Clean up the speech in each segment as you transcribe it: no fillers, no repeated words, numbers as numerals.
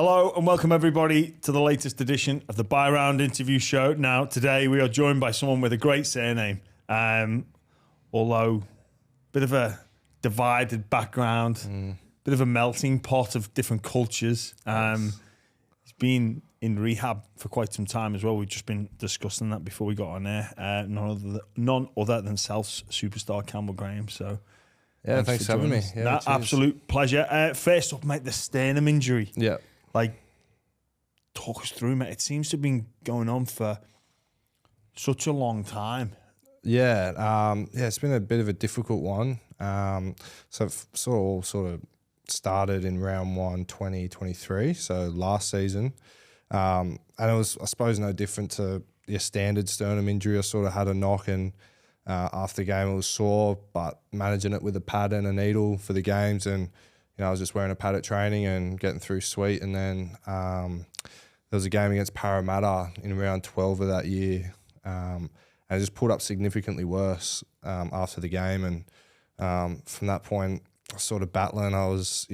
Hello and welcome everybody to the latest edition of the Buy Round Interview Show. Now, today we are joined by someone with a great surname, although bit of a divided background, bit of a melting pot of different cultures. He's been in rehab for quite some time as well. We've just been discussing that before we got on air. None other than South's superstar Campbell Graham. So, yeah, thanks for having me. Yeah, absolute pleasure. First up, mate, the sternum injury. Yeah. Talk us through, mate. It seems to have been going on for such a long time. Yeah, it's been a bit of a difficult one. So it sort of started in round 1, 2023, so last season. And it was, I suppose, no different to your standard sternum injury. I sort of had a knock and after the game it was sore, but managing it with a pad and a needle for the games, and I was just wearing a pad at training and getting through sweet. And then there was a game against Parramatta in round 12 of that year. And it just pulled up significantly worse after the game. And from that point, I was sort of battling. I was,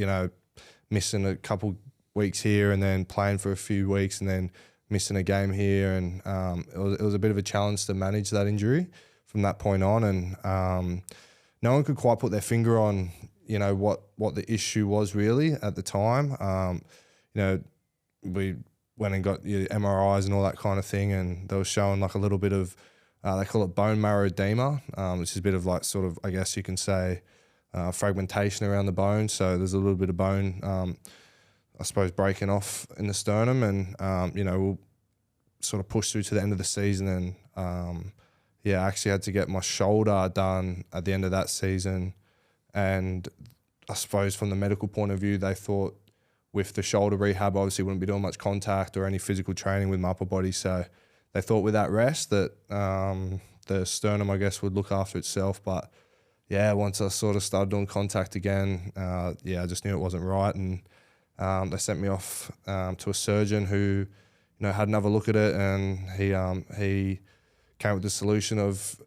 missing a couple weeks here and then playing for a few weeks and then missing a game here. And it was a bit of a challenge to manage that injury from that point on. And no one could quite put their finger on what the issue was really at the time. We went and got MRIs and all that kind of thing, and they were showing like a little bit of, they call it bone marrow edema, which is a bit of like sort of, I guess you can say, fragmentation around the bone. So there's a little bit of bone, I suppose, breaking off in the sternum, and we'll sort of push through to the end of the season. And I actually had to get my shoulder done at the end of that season. And I suppose from the medical point of view, they thought with the shoulder rehab, obviously wouldn't be doing much contact or any physical training with my upper body. So they thought with that rest that the sternum, I guess, would look after itself. But yeah, once I sort of started doing contact again, I just knew it wasn't right. And they sent me off to a surgeon who, had another look at it, and he came up with the solution of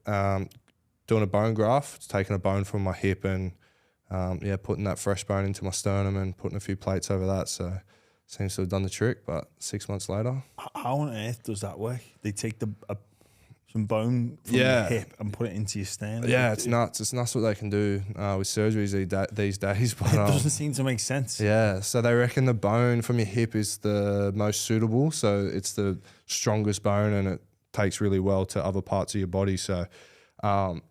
doing a bone graft, taking a bone from my hip and putting that fresh bone into my sternum and putting a few plates over that. So seems to have done the trick. But 6 months later, how on earth does that work? They take some bone from your hip and put it into your sternum. Yeah, it's nuts. It's nuts what they can do with surgeries these days. But it doesn't seem to make sense. Yeah, so they reckon the bone from your hip is the most suitable. So it's the strongest bone, and it takes really well to other parts of your body. So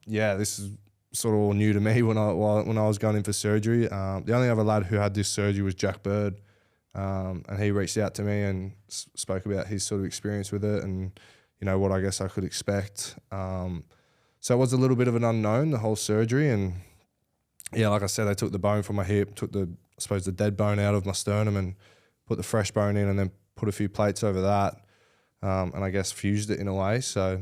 this is sort of all new to me when I was going in for surgery. The only other lad who had this surgery was Jack Bird, and he reached out to me and spoke about his sort of experience with it and what I guess I could expect. So it was a little bit of an unknown, the whole surgery. And like I said, they took the bone from my hip, took the dead bone out of my sternum and put the fresh bone in, and then put a few plates over that, and I guess fused it in a way. So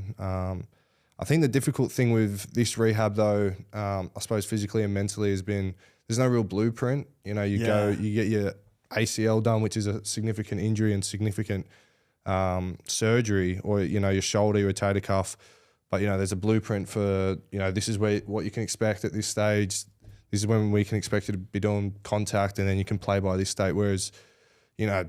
I think the difficult thing with this rehab, though, I suppose physically and mentally, has been there's no real blueprint. You get your ACL done, which is a significant injury and significant surgery, or your shoulder, your rotator cuff. But there's a blueprint for this is what you can expect at this stage. This is when we can expect you to be doing contact, and then you can play by this state. Whereas, I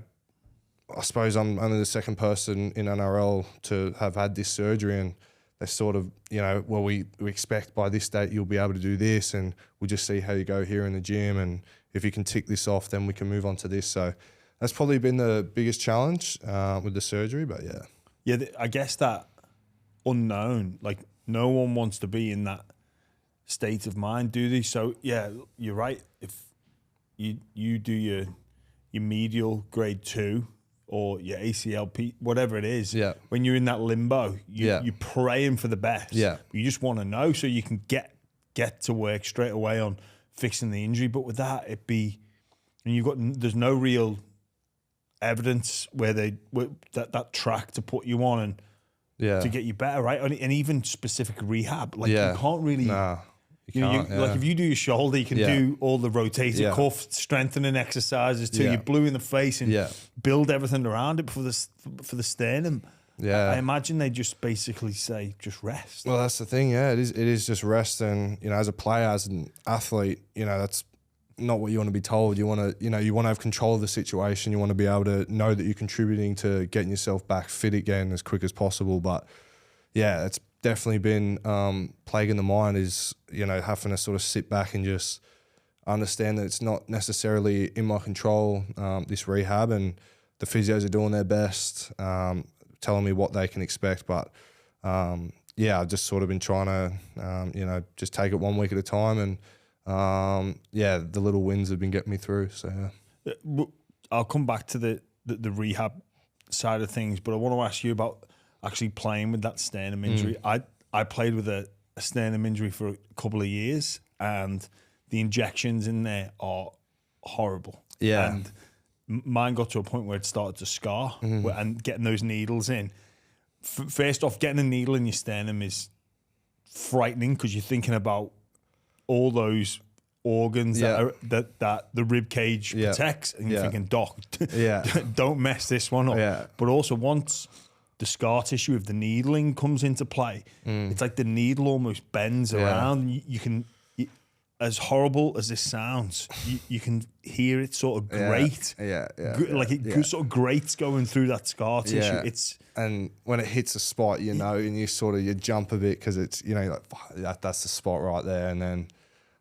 suppose I'm only the second person in NRL to have had this surgery, and they sort of, we expect by this date you'll be able to do this, and we'll just see how you go here in the gym, and if you can tick this off, then we can move on to this. So that's probably been the biggest challenge with the surgery, but yeah. Yeah, I guess that unknown, like no one wants to be in that state of mind, do they? So yeah, you're right. If you do your medial grade 2 or your ACLP, whatever it is, when you're in that limbo, you're praying for the best. Yeah. You just want to know so you can get to work straight away on fixing the injury. But with that, there's no real evidence where that track to put you on and to get you better, right? And even specific rehab, you can't really. Nah. Like if you do your shoulder, you can do all the rotator cuff strengthening exercises too. You're blue in the face and build everything around it for the sternum. Yeah, I imagine they just basically say just rest. Well, that's the thing. Yeah, it is just rest, and as a player, as an athlete, that's not what you want to be told. You want to, you want to have control of the situation. You want to be able to know that you're contributing to getting yourself back fit again as quick as possible. But yeah, it's definitely been plaguing the mind is, having to sort of sit back and just understand that it's not necessarily in my control, this rehab, and the physios are doing their best, telling me what they can expect. But I've just sort of been trying to, just take it 1 week at a time. And the little wins have been getting me through. So yeah. I'll come back to the rehab side of things, but I want to ask you about actually playing with that sternum injury. I played with a sternum injury for a couple of years, and the injections in there are horrible. Yeah. And mine got to a point where it started to scar, and getting those needles in. First off, getting a needle in your sternum is frightening because you're thinking about all those organs that the rib cage protects, and you're thinking, Doc, don't mess this one up. Yeah. But also, once the scar tissue of the needling comes into play, it's like the needle almost bends around. You can, as horrible as this sounds, you can hear it sort of grate. It sort of grates going through that scar tissue. And when it hits a spot, and you jump a bit because it's, like, that's the spot right there. And then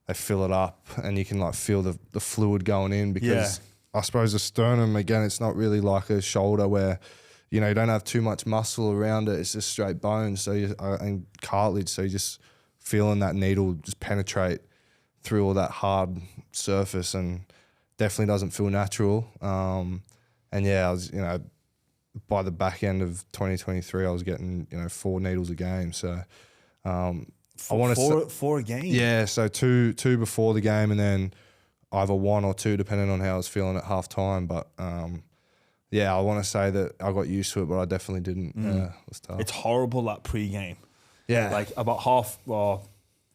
they fill it up and you can like feel the fluid going in because I suppose the sternum, again, it's not really like a shoulder where, you don't have too much muscle around it. It's just straight bone and cartilage. So you're just feeling that needle just penetrate through all that hard surface, and definitely doesn't feel natural. I was, by the back end of 2023, I was getting, 4 needles a game. So I want to four a game. Yeah, so two before the game, and then either 1 or 2 depending on how I was feeling at half time. But I want to say that I got used to it, but I definitely didn't. It was tough. It's horrible, that pre-game. Yeah, like about half, or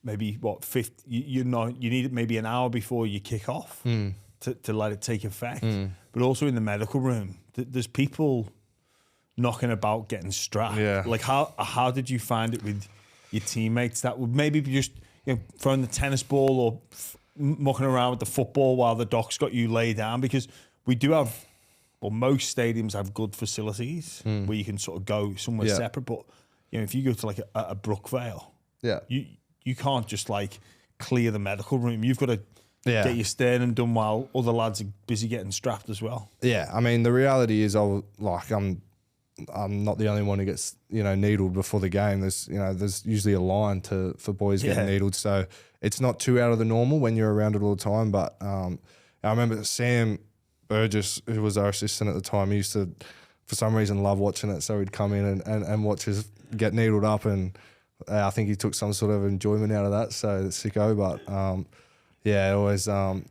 maybe 50. You need maybe an hour before you kick off to let it take effect. But also in the medical room, there's people knocking about getting strapped. Yeah. Like how did you find it with your teammates that would maybe be just throwing the tennis ball or mucking around with the football while the doc's got you lay down? Because we do have, most stadiums have good facilities where you can sort of go somewhere separate. But if you go to like a Brookvale, you can't just like clear the medical room. You've got to get your sternum done while other lads are busy getting strapped as well. Yeah, I mean the reality is I'm not the only one who gets needled before the game. There's usually a line for boys getting needled, so it's not too out of the normal when you're around it all the time. But I remember Sam Burgess, who was our assistant at the time, he used to, for some reason, love watching it. So he'd come in and watch us get needled up, and I think he took some sort of enjoyment out of that. So it's sicko, but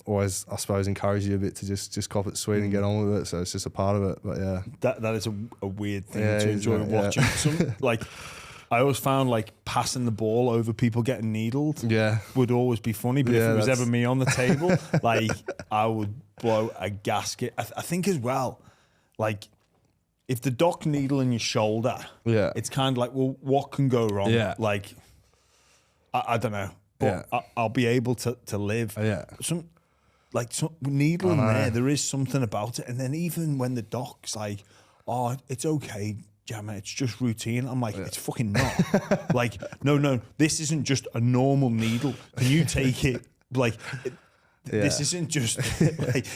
always I suppose encourage you a bit to just cop it sweet and get on with it. So it's just a part of it. But yeah, that is a weird thing to enjoy watching. Like I always found like passing the ball over people getting needled would always be funny. But if it was ever me on the table, like I would blow a gasket. I think as well, like if the doc needle in your shoulder, it's kind of like, well, what can go wrong? Yeah. Like I don't know. But I'll be able to live. Some needle in there is something about it. And then even when the doc's like, oh, it's okay, Jammer, it's just routine. I'm like, it's fucking not. Like, no, this isn't just a normal needle. Can you take it? Like, this isn't just like,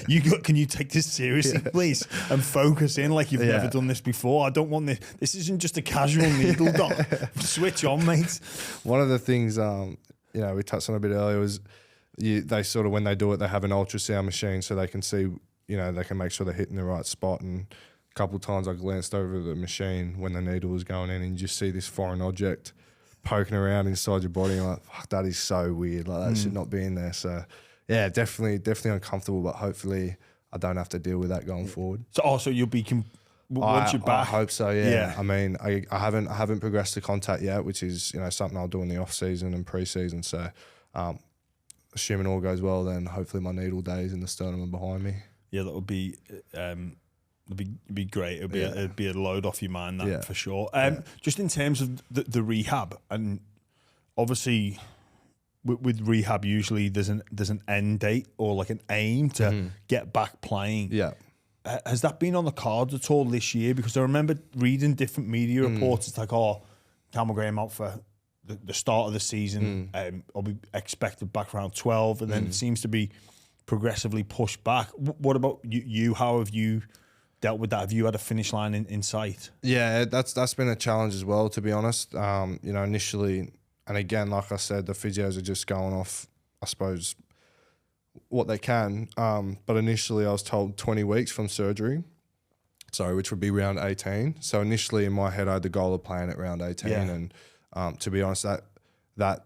can you take this seriously, please? And focus in like you've never done this before. I don't want this. This isn't just a casual needle, doc. Switch on, mate. One of the things, we touched on a bit earlier was they sort of, when they do it, they have an ultrasound machine so they can see, they can make sure they're hitting the right spot. And a couple of times I glanced over the machine when the needle was going in, and you just see this foreign object poking around inside your body. And you're like, fuck, that is so weird. Like that should not be in there. So yeah, definitely uncomfortable, but hopefully I don't have to deal with that going forward. So you'll be once you're back. I hope so. Yeah. I mean, I haven't progressed to contact yet, which is something I'll do in the off season and pre-season. So, assuming all goes well, then hopefully my needle days in the sternum are behind me. Yeah, that would be be great. It'd be a load off your mind, that for sure. Just in terms of the rehab, and obviously with rehab, usually there's an end date or like an aim to get back playing. Yeah. Has that been on the cards at all this year? Because I remember reading different media reports. It's like, Campbell Graham out for the start of the season. I'll be expected back around 12, and then it seems to be progressively pushed back. What about you? How have you dealt with that? Have you had a finish line in sight? Yeah, that's been a challenge as well, to be honest. Initially, and again, like I said, the physios are just going off, I suppose, what they can. But initially I was told 20 weeks from surgery, which would be round 18. So initially in my head, I had the goal of playing at round 18. Yeah. And to be honest, that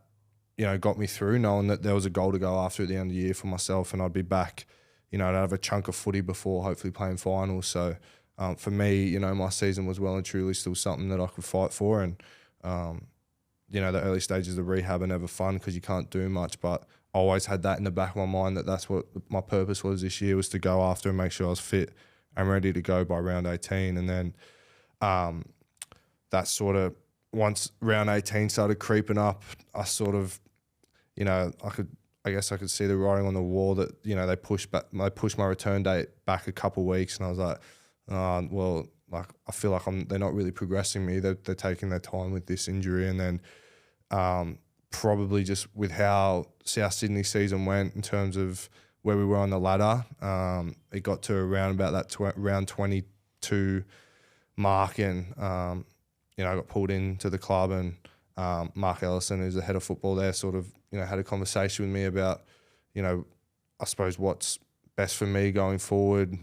got me through, knowing that there was a goal to go after at the end of the year for myself, and I'd be back, I'd have a chunk of footy before hopefully playing finals. So for me, my season was well and truly still something that I could fight for. And, the early stages of rehab are never fun because you can't do much, but I always had that in the back of my mind that's what my purpose was this year, was to go after and make sure I was fit and ready to go by round 18. And then that sort of, once round 18 started creeping up, I sort of, I guess I could see the writing on the wall that, they pushed my return date back a couple of weeks, and I was like, I feel like they're not really progressing me. They're taking their time with this injury. And then probably just with how South Sydney season went in terms of where we were on the ladder, it got to around about that round 22 mark, and I got pulled into the club, and Mark Ellison, who's the head of football there, sort of had a conversation with me about I suppose what's best for me going forward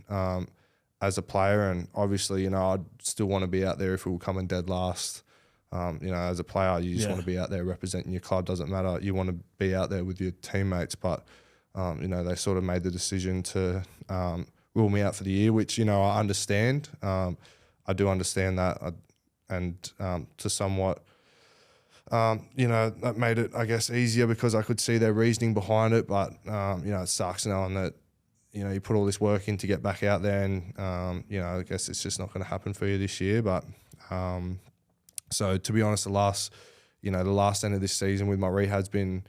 as a player. And obviously I'd still want to be out there if we were coming dead last. As a player, you just want to be out there representing your club. Doesn't matter. You want to be out there with your teammates. But, they sort of made the decision to rule me out for the year, which, I understand. I do understand that. To somewhat, that made it, I guess, easier because I could see their reasoning behind it. But, it sucks knowing that, you put all this work in to get back out there, and, I guess it's just not going to happen for you this year. But, so to be honest, the last end of this season with my rehab's been,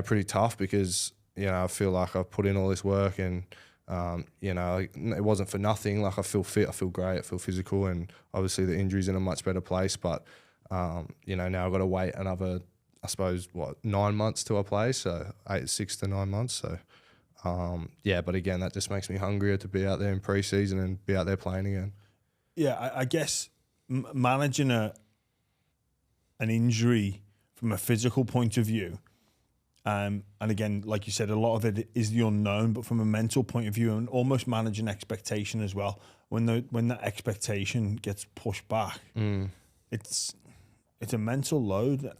pretty tough because, I feel like I've put in all this work, and, it wasn't for nothing. Like, I feel fit, I feel great, I feel physical, and obviously the injury's in a much better place. But, now I've got to wait another, I suppose, 9 months till I play. So 6 to 9 months. So, but again, that just makes me hungrier to be out there in pre-season and be out there playing again. Yeah, I guess managing an injury from a physical point of view, and again, like you said, a lot of it is the unknown, but from a mental point of view, and almost managing expectation as well. When that expectation gets pushed back, it's a mental load.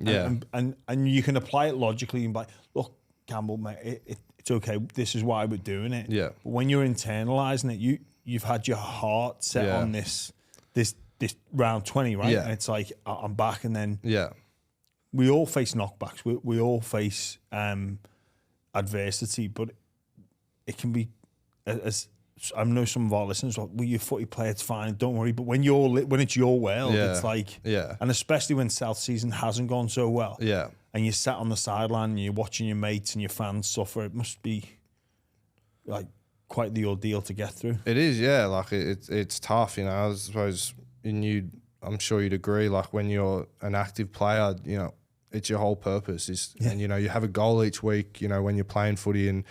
And you can apply it logically and be like, look, Campbell, mate, it's okay. This is why we're doing it. Yeah. But when you're internalizing it, you've had your heart set on this round 20, right? Yeah. And it's like, I'm back. And then yeah, we all face knockbacks. We all face adversity, but it can be, as I know some of our listeners, well, your footy play, it's fine, don't worry. But when it's your world, it's like, and especially when South season hasn't gone so well, and you're sat on the sideline and you're watching your mates and your fans suffer, it must be like quite the ordeal to get through. It is, like it's tough, I suppose, and I'm sure you'd agree, like when you're an active player, it's your whole purpose and you have a goal each week, when you're playing footy, and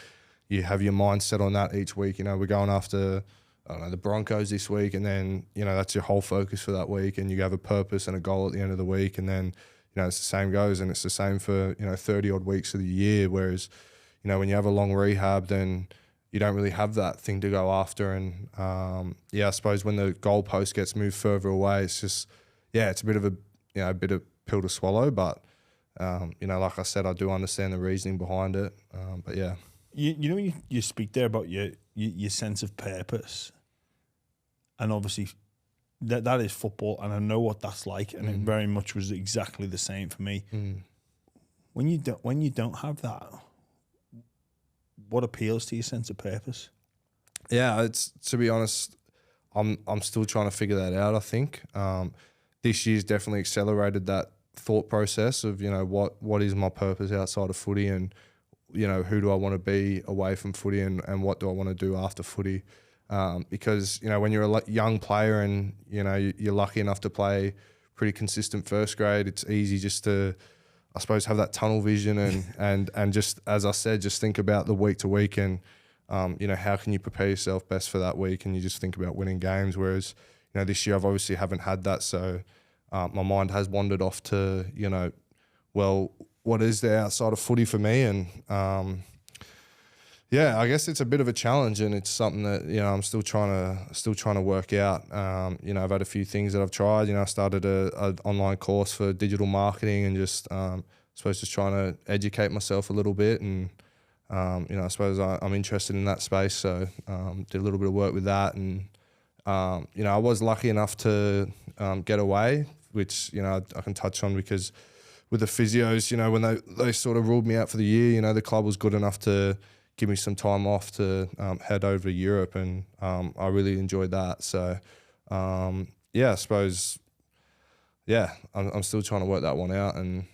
you have your mind set on that each week. We're going after, I don't know, the Broncos this week, and then, that's your whole focus for that week, and you have a purpose and a goal at the end of the week, and then, it's the same goes, and it's the same for, 30 odd weeks of the year. Whereas, when you have a long rehab, then you don't really have that thing to go after. And, I suppose when the goalpost gets moved further away, it's just, it's a bit of a bit of pill to swallow. But, like I said, I do understand the reasoning behind it. But yeah. When you speak there about your sense of purpose, and obviously that is football, and I know what that's like, and it very much was exactly the same for me. When you don't have that, what appeals to your sense of purpose? Yeah, it's, to be honest, I'm still trying to figure that out. I think this year's definitely accelerated that thought process of, what is my purpose outside of footy, and, who do I want to be away from footy, and what do I want to do after footy? Because, when you're a young player and, you're lucky enough to play pretty consistent first grade, it's easy just to, I suppose, have that tunnel vision and just, as I said, just think about the week to week and, how can you prepare yourself best for that week? And you just think about winning games. Whereas, this year I've obviously haven't had that. So my mind has wandered off to, well, what is there outside of footy for me? And I guess it's a bit of a challenge, and it's something that, I'm still trying to work out. I've had a few things that I've tried. I started an online course for digital marketing and just, I suppose, just trying to educate myself a little bit. And, I suppose I'm interested in that space. So did a little bit of work with that. And, I was lucky enough to get away, which, I can touch on, because with the physios, when they sort of ruled me out for the year, the club was good enough to give me some time off to head over to Europe, and I really enjoyed that. So, I suppose, I'm still trying to work that one out, and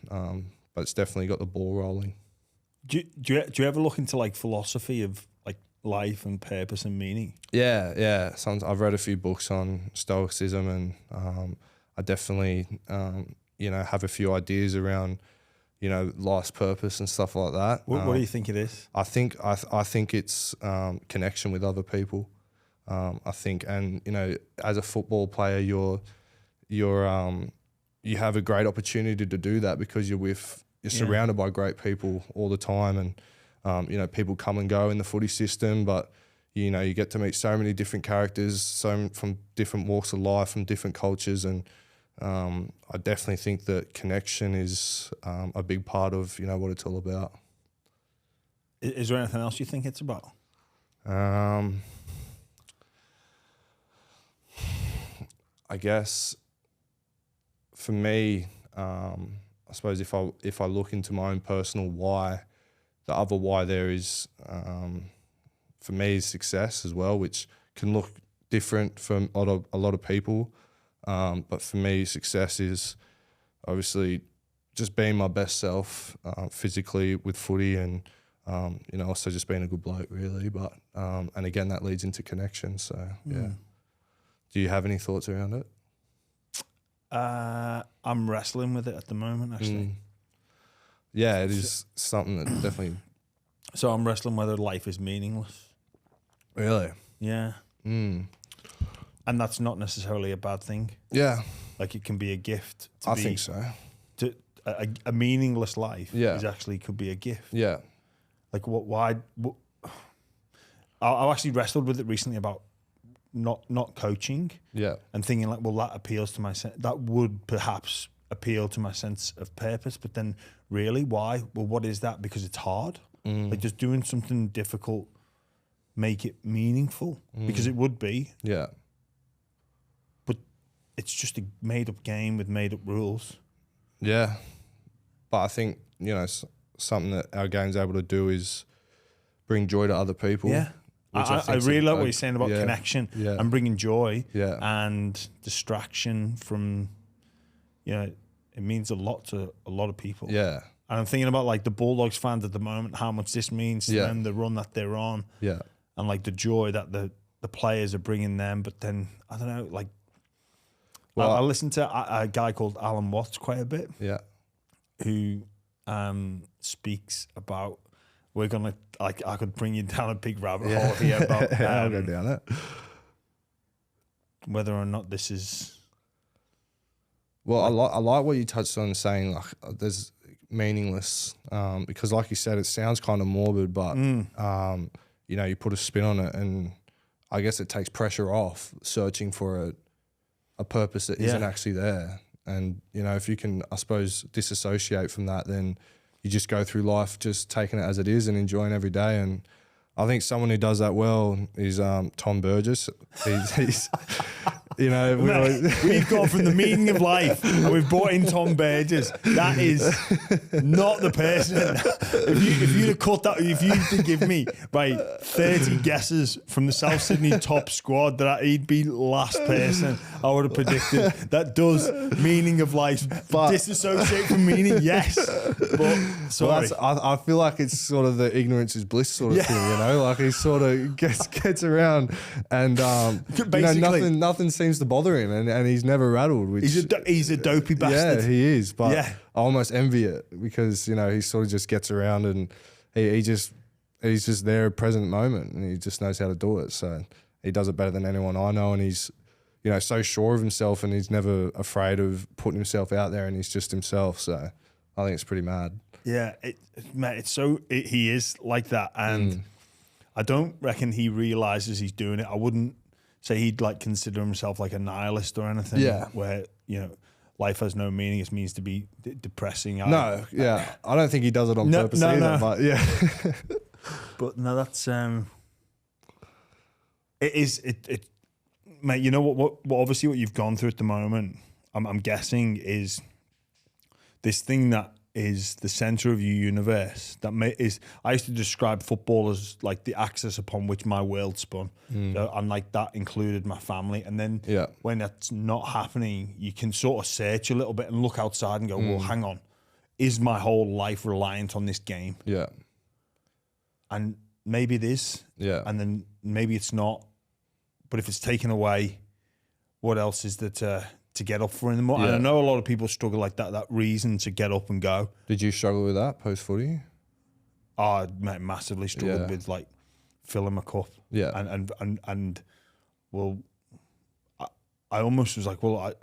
but it's definitely got the ball rolling. Do you ever look into like philosophy of like life and purpose and meaning? Yeah. I've read a few books on Stoicism, and I definitely have a few ideas around life's purpose and stuff like that. What do you think it is? I think it's connection with other people. I think, and as a football player, you have a great opportunity to do that because you're surrounded by great people all the time, and people come and go in the footy system, but you get to meet so many different characters, from different walks of life, from different cultures, and I definitely think that connection is a big part of what it's all about. Is there anything else you think it's about? I guess for me, I suppose if I look into my own personal why, the other why there is for me is success as well, which can look different from a lot of people. But for me, success is obviously just being my best self physically with footy, and also just being a good bloke, really. But and again, that leads into connection. So yeah. Do you have any thoughts around it? I'm wrestling with it at the moment, actually. Yeah, it is something that definitely. So I'm wrestling whether life is meaningless. Really? Yeah. And that's not necessarily a bad thing. Yeah. Like, it can be a gift. I think so. A meaningless life is actually could be a gift. Yeah. Like, why? I actually wrestled with it recently about not coaching. Yeah. And thinking like, well, that appeals to that would perhaps appeal to my sense of purpose. But then really, why? Well, what is that? Because it's hard. Like, just doing something difficult, make it meaningful, because it would be. Yeah. It's just a made-up game with made-up rules. Yeah. But I think, something that our game's able to do is bring joy to other people. Yeah. I really like what you're saying about connection and bringing joy and distraction from, it means a lot to a lot of people. Yeah. And I'm thinking about like the Bulldogs fans at the moment, how much this means to them, the run that they're on. Yeah. And like the joy that the players are bringing them. But then, I don't know, like, well, I listen to a guy called Alan Watts quite a bit. Yeah. Who speaks about, we're going to, like, I could bring you down a big rabbit hole here about I'll go down it. Whether or not this is. Well, I like what you touched on, saying like there's meaningless, because like you said, it sounds kind of morbid, but you put a spin on it, and I guess it takes pressure off searching for a purpose that isn't actually there. And, if you can, I suppose, disassociate from that, then you just go through life just taking it as it is and enjoying every day. And I think someone who does that well is Tom Burgess. You know, we've gone from the meaning of life and we've brought in Tom Burgess. That is not the person. If you'd have cut that, if you to give me 30 guesses from the South Sydney top squad, that he'd be last person I would have predicted. That does meaning of life. But disassociate from meaning, yes. But sorry. Well, I feel like it's sort of the ignorance is bliss sort of thing, you know? Like he sort of gets around and nothing seems to bother him and he's never rattled. Which, he's a dopey bastard. Yeah, he is. But I almost envy it because, you know, he sort of just gets around and he's just there at present moment and he just knows how to do it. So he does it better than anyone I know, and he's, you know, so sure of himself and he's never afraid of putting himself out there and he's just himself. So I think it's pretty mad. Yeah, he is like that. And I don't reckon he realizes he's doing it. I wouldn't say he'd like consider himself like a nihilist or anything. Yeah. Where, you know, life has no meaning. It means to be depressing. I don't think he does it on purpose either. But yeah. But no, that's mate. You know what obviously what you've gone through at the moment, I'm guessing, is this thing that is the center of your universe. I used to describe football as like the axis upon which my world spun, and like that included my family. And then when that's not happening, you can sort of search a little bit and look outside and go, well, hang on, is my whole life reliant on this game? Yeah. And maybe it is. Yeah. And then maybe it's not. But if it's taken away, what else is there to get up for in the morning? And I know a lot of people struggle like that reason to get up and go. Did you struggle with that post-footy? I massively struggled with like filling my cup. Yeah. And well, I almost was like, well,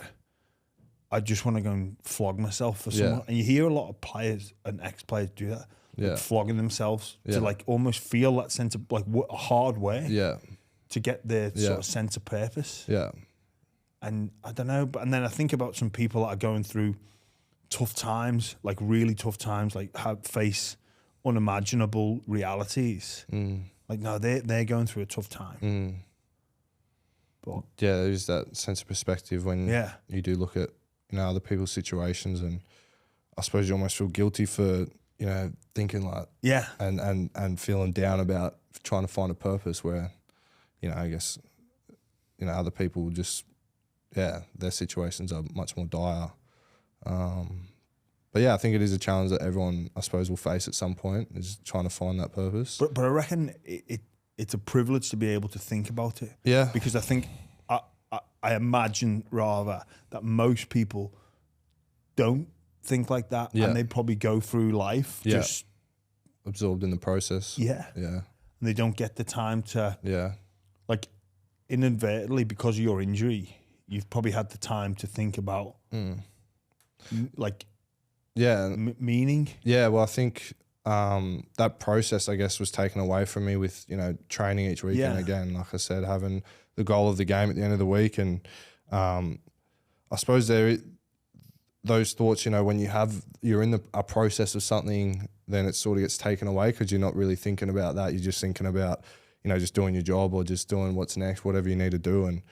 I just want to go and flog myself for someone. And you hear a lot of players and ex-players do that. Like flogging themselves to like almost feel that sense of like a hard way. Yeah. To get their sort of sense of purpose. Yeah. And I don't know, and then I think about some people that are going through tough times, like really tough times, like face unimaginable realities. Like, no, they're going through a tough time. But yeah, there's that sense of perspective when you do look at, you know, other people's situations, and I suppose you almost feel guilty for, you know, thinking like and feeling down about trying to find a purpose where, you know, I guess, you know, other people just, their situations are much more dire. But yeah, I think it is a challenge that everyone, I suppose, will face at some point, is trying to find that purpose. But I reckon it's a privilege to be able to think about it. Yeah. Because I think, I imagine rather that most people don't think like that, and they probably go through life just absorbed in the process. Yeah. Yeah. And they don't get the time to like inadvertently, because of your injury, you've probably had the time to think about like meaning. Yeah, well, I think that process, I guess, was taken away from me with, you know, training each week and again, like I said, having the goal of the game at the end of the week. And I suppose those thoughts, you know, when you're in a process of something, then it sort of gets taken away because you're not really thinking about that. You're just thinking about, you know, just doing your job or just doing what's next, whatever you need to do. And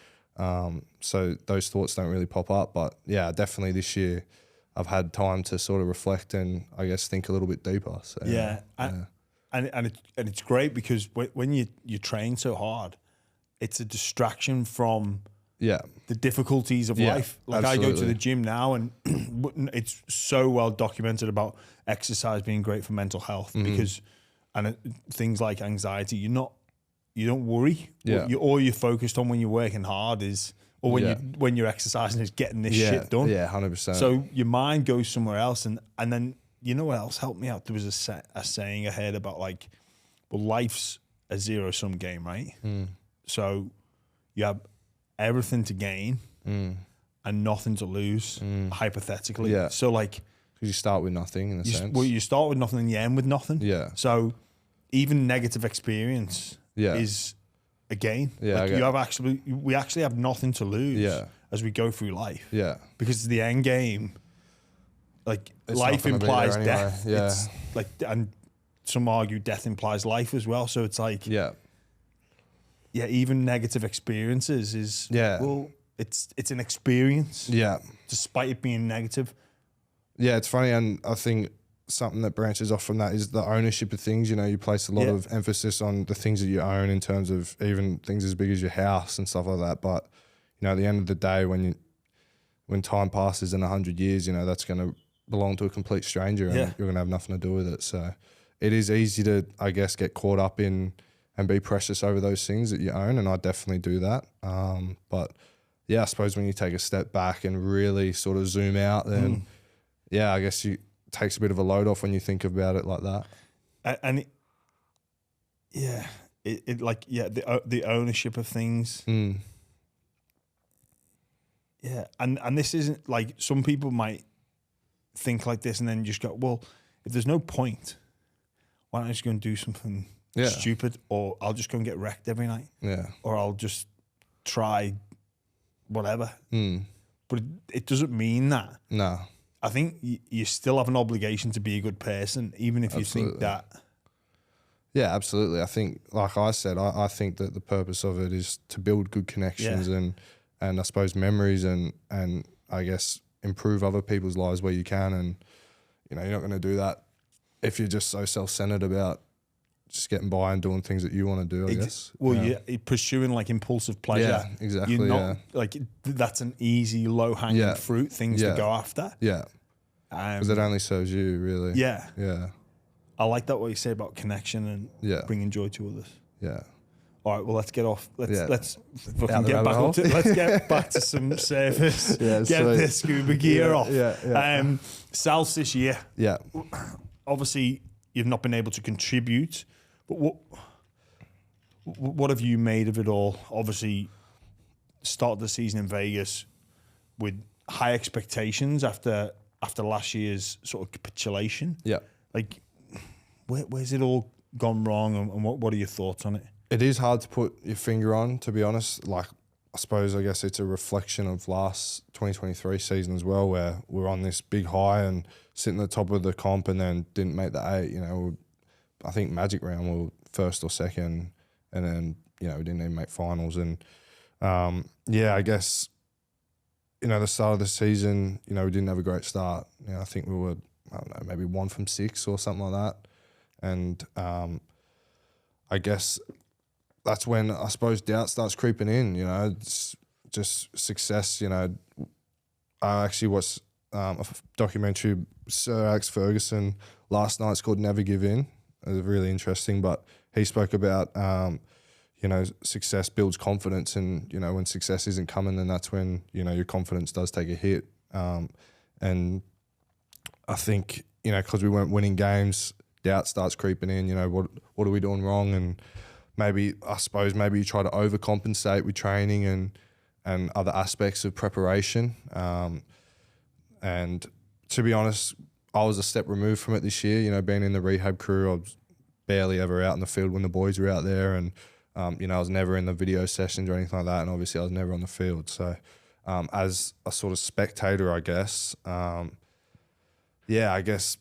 so those thoughts don't really pop up. But yeah, definitely this year I've had time to sort of reflect and I guess think a little bit deeper. So, And it's great because when you train so hard, it's a distraction from the difficulties of life. Like absolutely. I go to the gym now and it's so well documented about exercise being great for mental health because things like anxiety, you don't worry. All you're focused on when you're working hard is, or when you're exercising, is getting this shit done. Yeah, 100%. So your mind goes somewhere else, and then you know what else helped me out? There was a saying I heard about like, well, life's a zero-sum game, right? So you have everything to gain and nothing to lose, hypothetically. Yeah. So like, because you start with nothing in a sense. Well, you start with nothing and you end with nothing. Yeah. So even negative experience is a gain. Yeah. Like we actually have nothing to lose as we go through life. Yeah. Because the end game, like it's life implies death. Yeah. It's like, and some argue death implies life as well. So it's like, even negative experiences is, well, it's an experience. Yeah. Despite it being negative. Yeah, it's funny, and I think something that branches off from that is the ownership of things. You know, you place a lot of emphasis on the things that you own in terms of even things as big as your house and stuff like that. But, you know, at the end of the day, when time passes in 100 years, you know, that's going to belong to a complete stranger and you're going to have nothing to do with it. So it is easy to, I guess, get caught up in and be precious over those things that you own, and I definitely do that. But, yeah, I suppose when you take a step back and really sort of zoom out, then, I guess it takes a bit of a load off when you think about it like that. And the ownership of things. Yeah, and this isn't like, some people might think like this and then just go, well, if there's no point, why don't I just go and do something stupid, or I'll just go and get wrecked every night, or I'll just try whatever. But it doesn't mean that. No. I think you still have an obligation to be a good person, even if you think that. Yeah, absolutely. I think, like I said, I think that the purpose of it is to build good connections and I suppose memories and I guess improve other people's lives where you can. And, you know, you're not going to do that if you're just so self-centered about just getting by and doing things that you want to do, I guess. Well, you're pursuing like impulsive pleasure. Yeah, exactly. You're not, like, that's an easy, low-hanging fruit, things to go after. Yeah. Because it only serves you, really. Yeah. Yeah. I like that what you say about connection and bringing joy to others. Yeah. All right, well, let's get off. Let's fucking get back up to, let's get back to some surface. Get the scuba gear off. South this year. Yeah. Obviously, you've not been able to contribute, but what have you made of it all? Obviously, started the season in Vegas with high expectations after last year's sort of capitulation. Yeah. Like, where's it all gone wrong, and what are your thoughts on it? It is hard to put your finger on, to be honest. Like, I guess it's a reflection of last 2023 season as well, where we're on this big high and sitting at the top of the comp and then didn't make the 8. You know, I think Magic round we were first or second, and then, you know, we didn't even make finals. And I guess, you know, the start of the season, you know, we didn't have a great start. You know, I think we were, I don't know, maybe 1 from 6 or something like that. And I guess that's when, I suppose, doubt starts creeping in. You know, it's just success. You know, I actually watched a documentary, Sir Alex Ferguson, last night. It's called Never Give In. It was really interesting, but he spoke about, you know, success builds confidence, and, you know, when success isn't coming, then that's when, you know, your confidence does take a hit. And I think, you know, because we weren't winning games, doubt starts creeping in. You know, what are we doing wrong? And maybe you try to overcompensate with training and other aspects of preparation. And to be honest, I was a step removed from it this year. You know, being in the rehab crew, I was barely ever out in the field when the boys were out there, and you know, I was never in the video sessions or anything like that, and obviously I was never on the field. So as a sort of spectator, I guess, I guess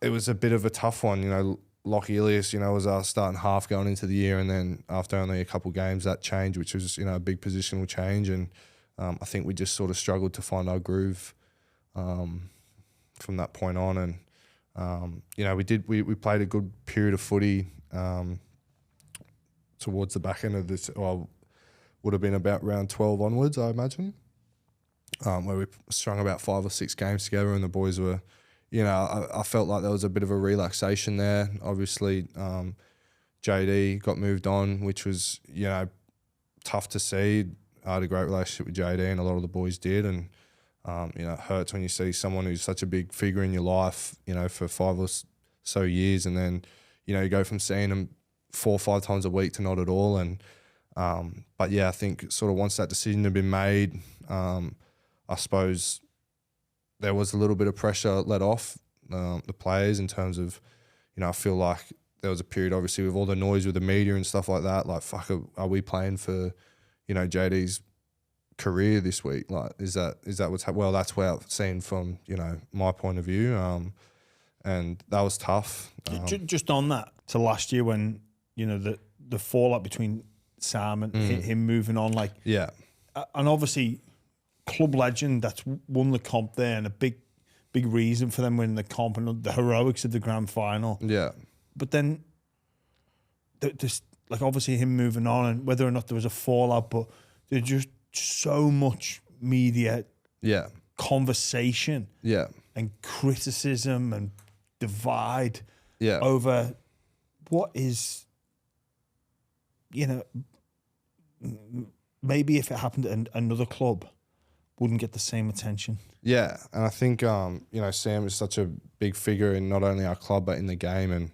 it was a bit of a tough one. You know, Lockie Ilias, you know, was our starting half going into the year, and then after only a couple of games, that changed, which was, you know, a big positional change. And I think we just sort of struggled to find our groove from that point on. And, you know, we played a good period of footy towards the back end of this, would have been about round 12 onwards, I imagine, where we strung about 5 or 6 games together, and the boys were, you know, I felt like there was a bit of a relaxation there. Obviously, JD got moved on, which was, you know, tough to see. I had a great relationship with JD, and a lot of the boys did. And, you know, it hurts when you see someone who's such a big figure in your life, you know, for 5 or so years, and then, you know, you go from seeing them 4 or 5 times a week to not at all. And but yeah, I think sort of once that decision had been made, I suppose there was a little bit of pressure let off the players in terms of, you know, I feel like there was a period, obviously, with all the noise with the media and stuff like that, like, fuck, are we playing for, you know, JD's career this week? Like, is that what's happening? Well, that's where I've seen from, you know, my point of view, and that was tough. Just on that, to last year when, you know, the fallout between Sam and him moving on, like, yeah, and obviously club legend that's won the comp there, and a big reason for them winning the comp and the heroics of the grand final. Yeah. But then there's like obviously him moving on, and whether or not there was a fallout, but there's just so much media conversation and criticism and divide over what is, you know, maybe if it happened at another club, wouldn't get the same attention. Yeah, and I think you know, Sam is such a big figure in not only our club but in the game, and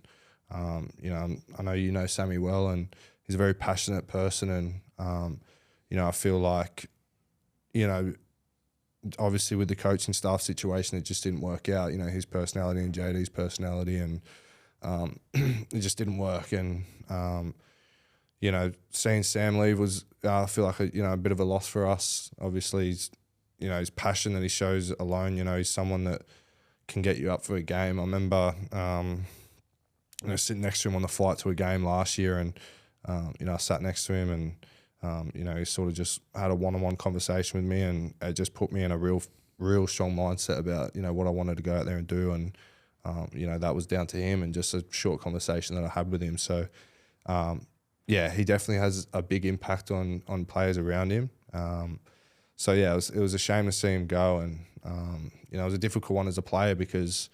you know, I know you know Sammy well, and he's a very passionate person, and you know, I feel like, you know, obviously with the coaching staff situation, it just didn't work out. You know, his personality and JD's personality, and it just didn't work. And you know, seeing Sam leave was, I feel like a bit of a loss for us. Obviously, you know, his passion that he shows alone. You know, he's someone that can get you up for a game. I remember, you know, sitting next to him on the flight to a game last year, and you know, I sat next to him, and you know, he sort of just had a one-on-one conversation with me, and it just put me in a real strong mindset about, you know, what I wanted to go out there and do, and you know, that was down to him and just a short conversation that I had with him. So yeah, he definitely has a big impact on players around him. So yeah, it was a shame to see him go, and you know, it was a difficult one as a player, because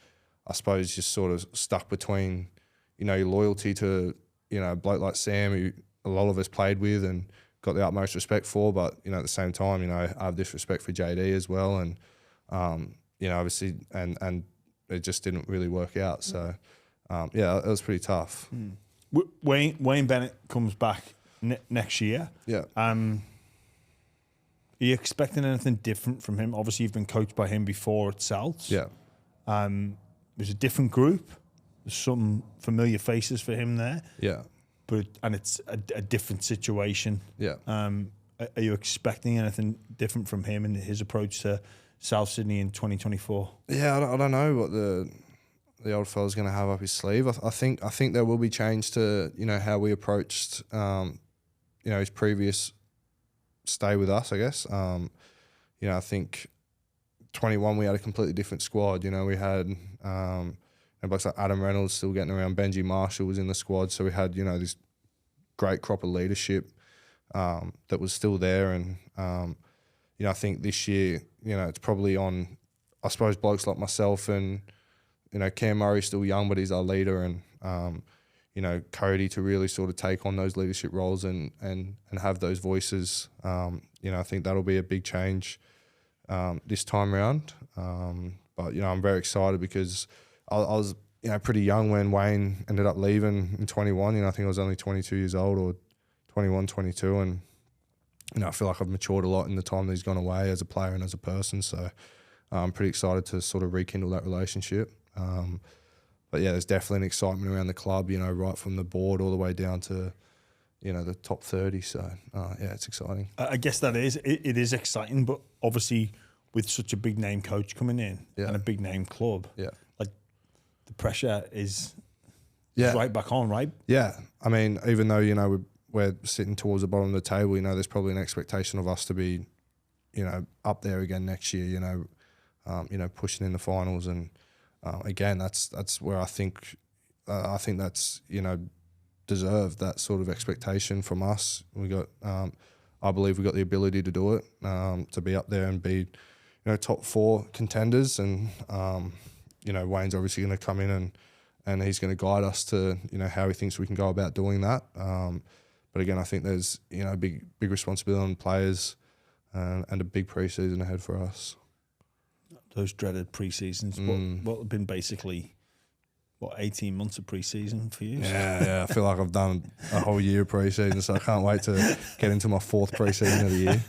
I suppose you're sort of stuck between, you know, your loyalty to, you know, a bloke like Sam, who a lot of us played with and got the utmost respect for, but you know, at the same time, you know, I have this respect for JD as well, and you know, obviously, and it just didn't really work out. So yeah, it was pretty tough. Wayne Bennett comes back next year. Yeah. Are you expecting anything different from him? Obviously, you've been coached by him before at Celts. Yeah. There's a different group. There's some familiar faces for him there. Yeah. And it's a different situation. Yeah. Are you expecting anything different from him and his approach to South Sydney in 2024? Yeah, I don't know what the old fella's going to have up his sleeve. I think there will be change to, you know, how we approached, you know, his previous stay with us, I guess. You know, I think 21 we had a completely different squad. You know, we had blokes like Adam Reynolds still getting around. Benji Marshall was in the squad, so we had, you know, this great crop of leadership that was still there. And you know, I think this year, you know, it's probably on, I suppose, blokes like myself and, you know, Cam Murray's still young, but he's our leader, and you know, Cody to really sort of take on those leadership roles and have those voices. You know, I think that'll be a big change this time round. But you know, I'm very excited because I was, you know, pretty young when Wayne ended up leaving in 21. You know, I think I was only 22 years old, or 21, 22, and you know, I feel like I've matured a lot in the time that he's gone away as a player and as a person. So I'm pretty excited to sort of rekindle that relationship. But yeah, there's definitely an excitement around the club, you know, right from the board all the way down to, you know, the top 30. So yeah, it's exciting. I guess that is, it is exciting, but obviously with such a big name coach coming in and a big name club, like the pressure is right back on, right? Yeah. I mean, even though, you know, we're sitting towards the bottom of the table, you know, there's probably an expectation of us to be, you know, up there again next year, you know, pushing in the finals. And again, that's where I think that's, you know, deserved, that sort of expectation from us. We got, I believe we got the ability to do it, to be up there and be, you know, top 4 contenders. And, you know, Wayne's obviously going to come in and he's going to guide us to, you know, how he thinks we can go about doing that. But again, I think there's, you know, big responsibility on players and a big pre-season ahead for us. Those dreaded pre-seasons, what have been basically, 18 months of pre-season for you? Yeah, I feel like I've done a whole year of pre-season, so I can't wait to get into my 4th pre-season of the year.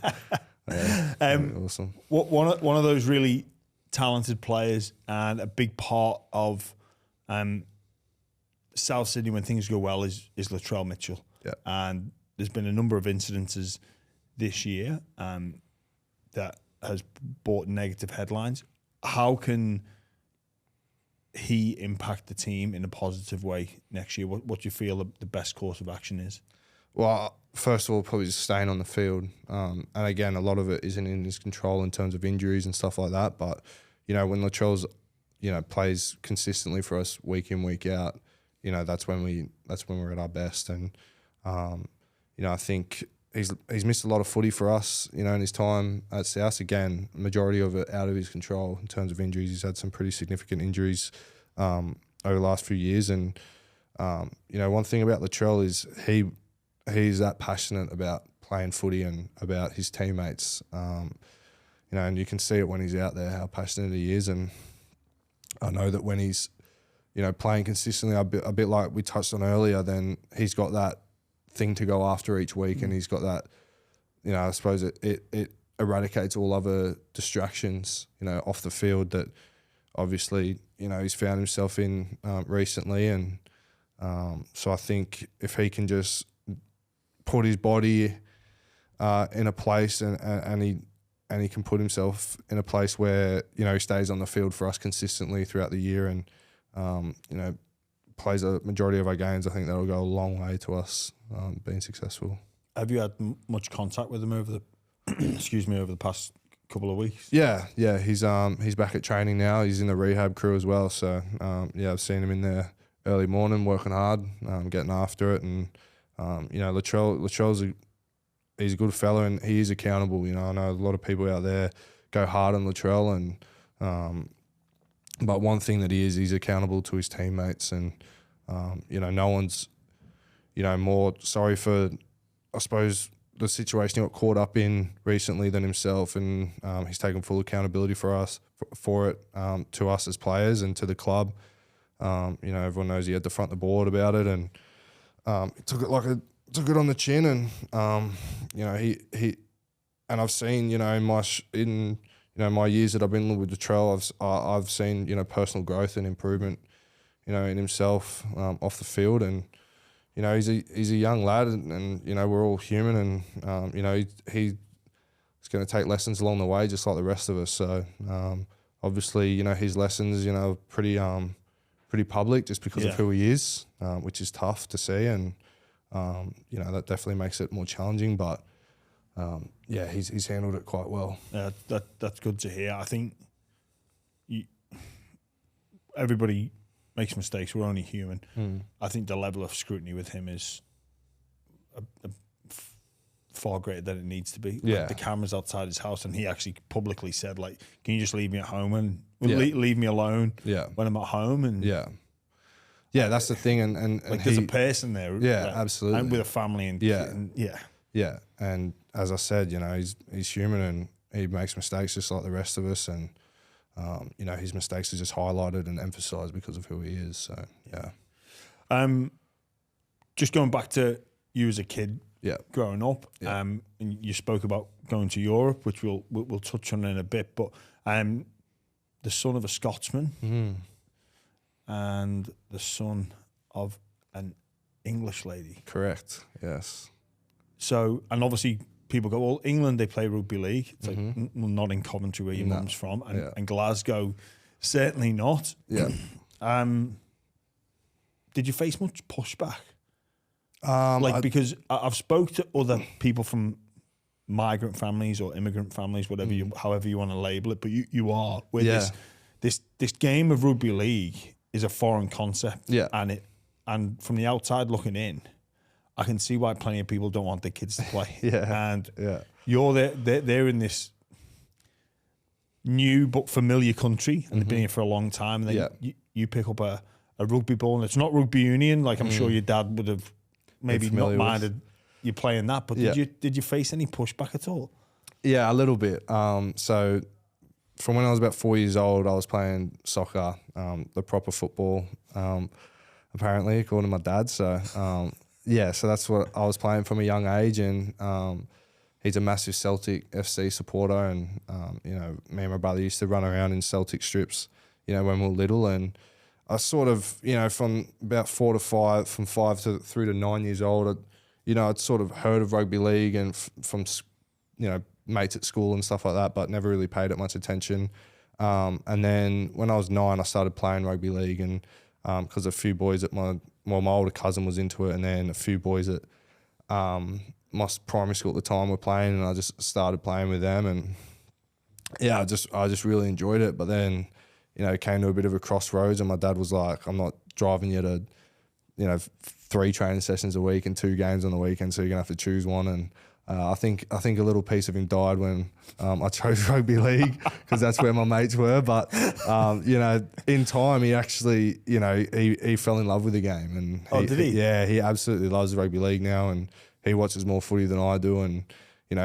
Yeah, awesome. One of those really talented players and a big part of South Sydney when things go well is Latrell Mitchell. Yeah. And there's been a number of incidences this year that has brought negative headlines. How can he impact the team in a positive way next year? What do you feel the best course of action is? Well, first of all, probably just staying on the field. And again, a lot of it isn't in his control in terms of injuries and stuff like that. But, when Latrell's, plays consistently for us week in, week out, that's when we're at our best. And, I think he's missed a lot of footy for us, in his time at South. Again, majority of it out of his control in terms of injuries. He's had some pretty significant injuries over the last few years. And, one thing about Latrell is he's that passionate about playing footy and about his teammates, and you can see it when he's out there, how passionate he is. And I know that when he's, playing consistently, a bit like we touched on earlier, then he's got that thing to go after each week, and he's got that, I suppose it eradicates all other distractions, off the field that obviously, he's found himself in recently. And so I think if he can just put his body in a place and he can put himself in a place where, he stays on the field for us consistently throughout the year and, plays a majority of our games, I think that'll go a long way to us being successful. Have you had much contact with him over the over the past couple of weeks? Yeah, he's back at training now. He's in the rehab crew as well. So I've seen him in there early morning working hard, getting after it. And Latrell's he's a good fella and he is accountable. I know a lot of people out there go hard on Latrell, and but one thing that he's accountable to his teammates, and no one's more sorry for, I suppose, the situation he got caught up in recently than himself, and he's taken full accountability for it to us as players and to the club. Everyone knows he had to front the board about it, and he took it on the chin, and he and I've seen in my years that I've been with Latrell, I've seen personal growth and improvement in himself off the field, and he's a young lad, and we're all human, and he's going to take lessons along the way just like the rest of us. So obviously his lessons pretty public just because of who he is, which is tough to see, and that definitely makes it more challenging, but he's handled it quite well. Yeah, that's good to hear. I think everybody makes mistakes. We're only human. I think the level of scrutiny with him is far greater than it needs to be. Like, the camera's outside his house, and he actually publicly said, like, "Can you just leave me at home and leave me alone when I'm at home?" And that's the thing. And like, there's a person there. Absolutely, and with a family. And and as I said, he's human and he makes mistakes just like the rest of us, and his mistakes are just highlighted and emphasised because of who he is. So just going back to you as a kid, growing up, Yeah. And you spoke about going to Europe, which we'll touch on in a bit, but the son of a Scotsman and the son of an English lady. Correct, yes. So, and obviously people go, well, England, they play rugby league. It's like, well, not in Coventry where your mum's from, and Glasgow, certainly not. Yeah. Did you face much pushback? Because I've spoke to other people from migrant families or immigrant families, whatever however you want to label it, but you are where this game of rugby league is a foreign concept, and from the outside looking in, I can see why plenty of people don't want their kids to play. You're they're in this new but familiar country, and they've been here for a long time, and then you pick up a rugby ball, and it's not rugby union. Like, I'm sure your dad would have maybe not minded you playing that, but did you face any pushback at all? Yeah, a little bit. So from when I was about 4 years old, I was playing soccer, the proper football, apparently, according to my dad. So so that's what I was playing from a young age, and he's a massive Celtic FC supporter, and me and my brother used to run around in Celtic strips, when we were little, and I sort of, from about 4 to 5, from 5 through to 9 years old, I'd sort of heard of rugby league and from mates at school and stuff like that, but never really paid it much attention. And then when I was 9, I started playing rugby league, and because a few boys at my older cousin was into it, and then a few boys at my primary school at the time were playing, and I just started playing with them, and yeah, I just really enjoyed it. But then, it came to a bit of a crossroads, and my dad was like, "I'm not driving you to, 3 training sessions a week and 2 games on the weekend, so you're gonna have to choose one." And I think a little piece of him died when I chose rugby league, because that's where my mates were. But in time, he actually, he fell in love with the game, and did he? Yeah, he absolutely loves rugby league now, and he watches more footy than I do, and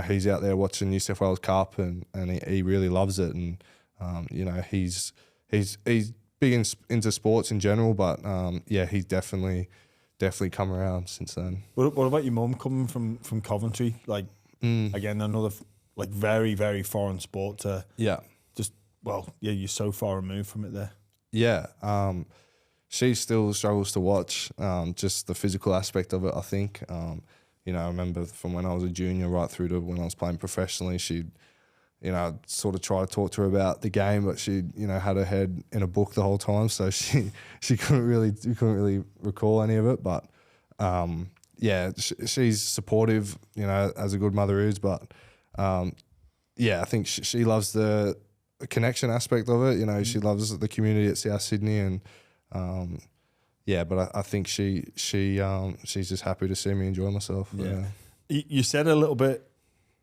he's out there watching New South Wales Cup, and he really loves it, and he's big into sports in general, but he's definitely come around since then. What about your mum coming from Coventry? Like, again, another very, very foreign sport to you're so far removed from it there. Yeah, she still struggles to watch, just the physical aspect of it, I think. I remember from when I was a junior right through to when I was playing professionally, she'd, sort of try to talk to her about the game, but she, had her head in a book the whole time, so she couldn't really recall any of it. But she's supportive, as a good mother is. But I think she loves the connection aspect of it. She loves the community at South Sydney, and but I think she's just happy to see me enjoy myself. Yeah. You said a little bit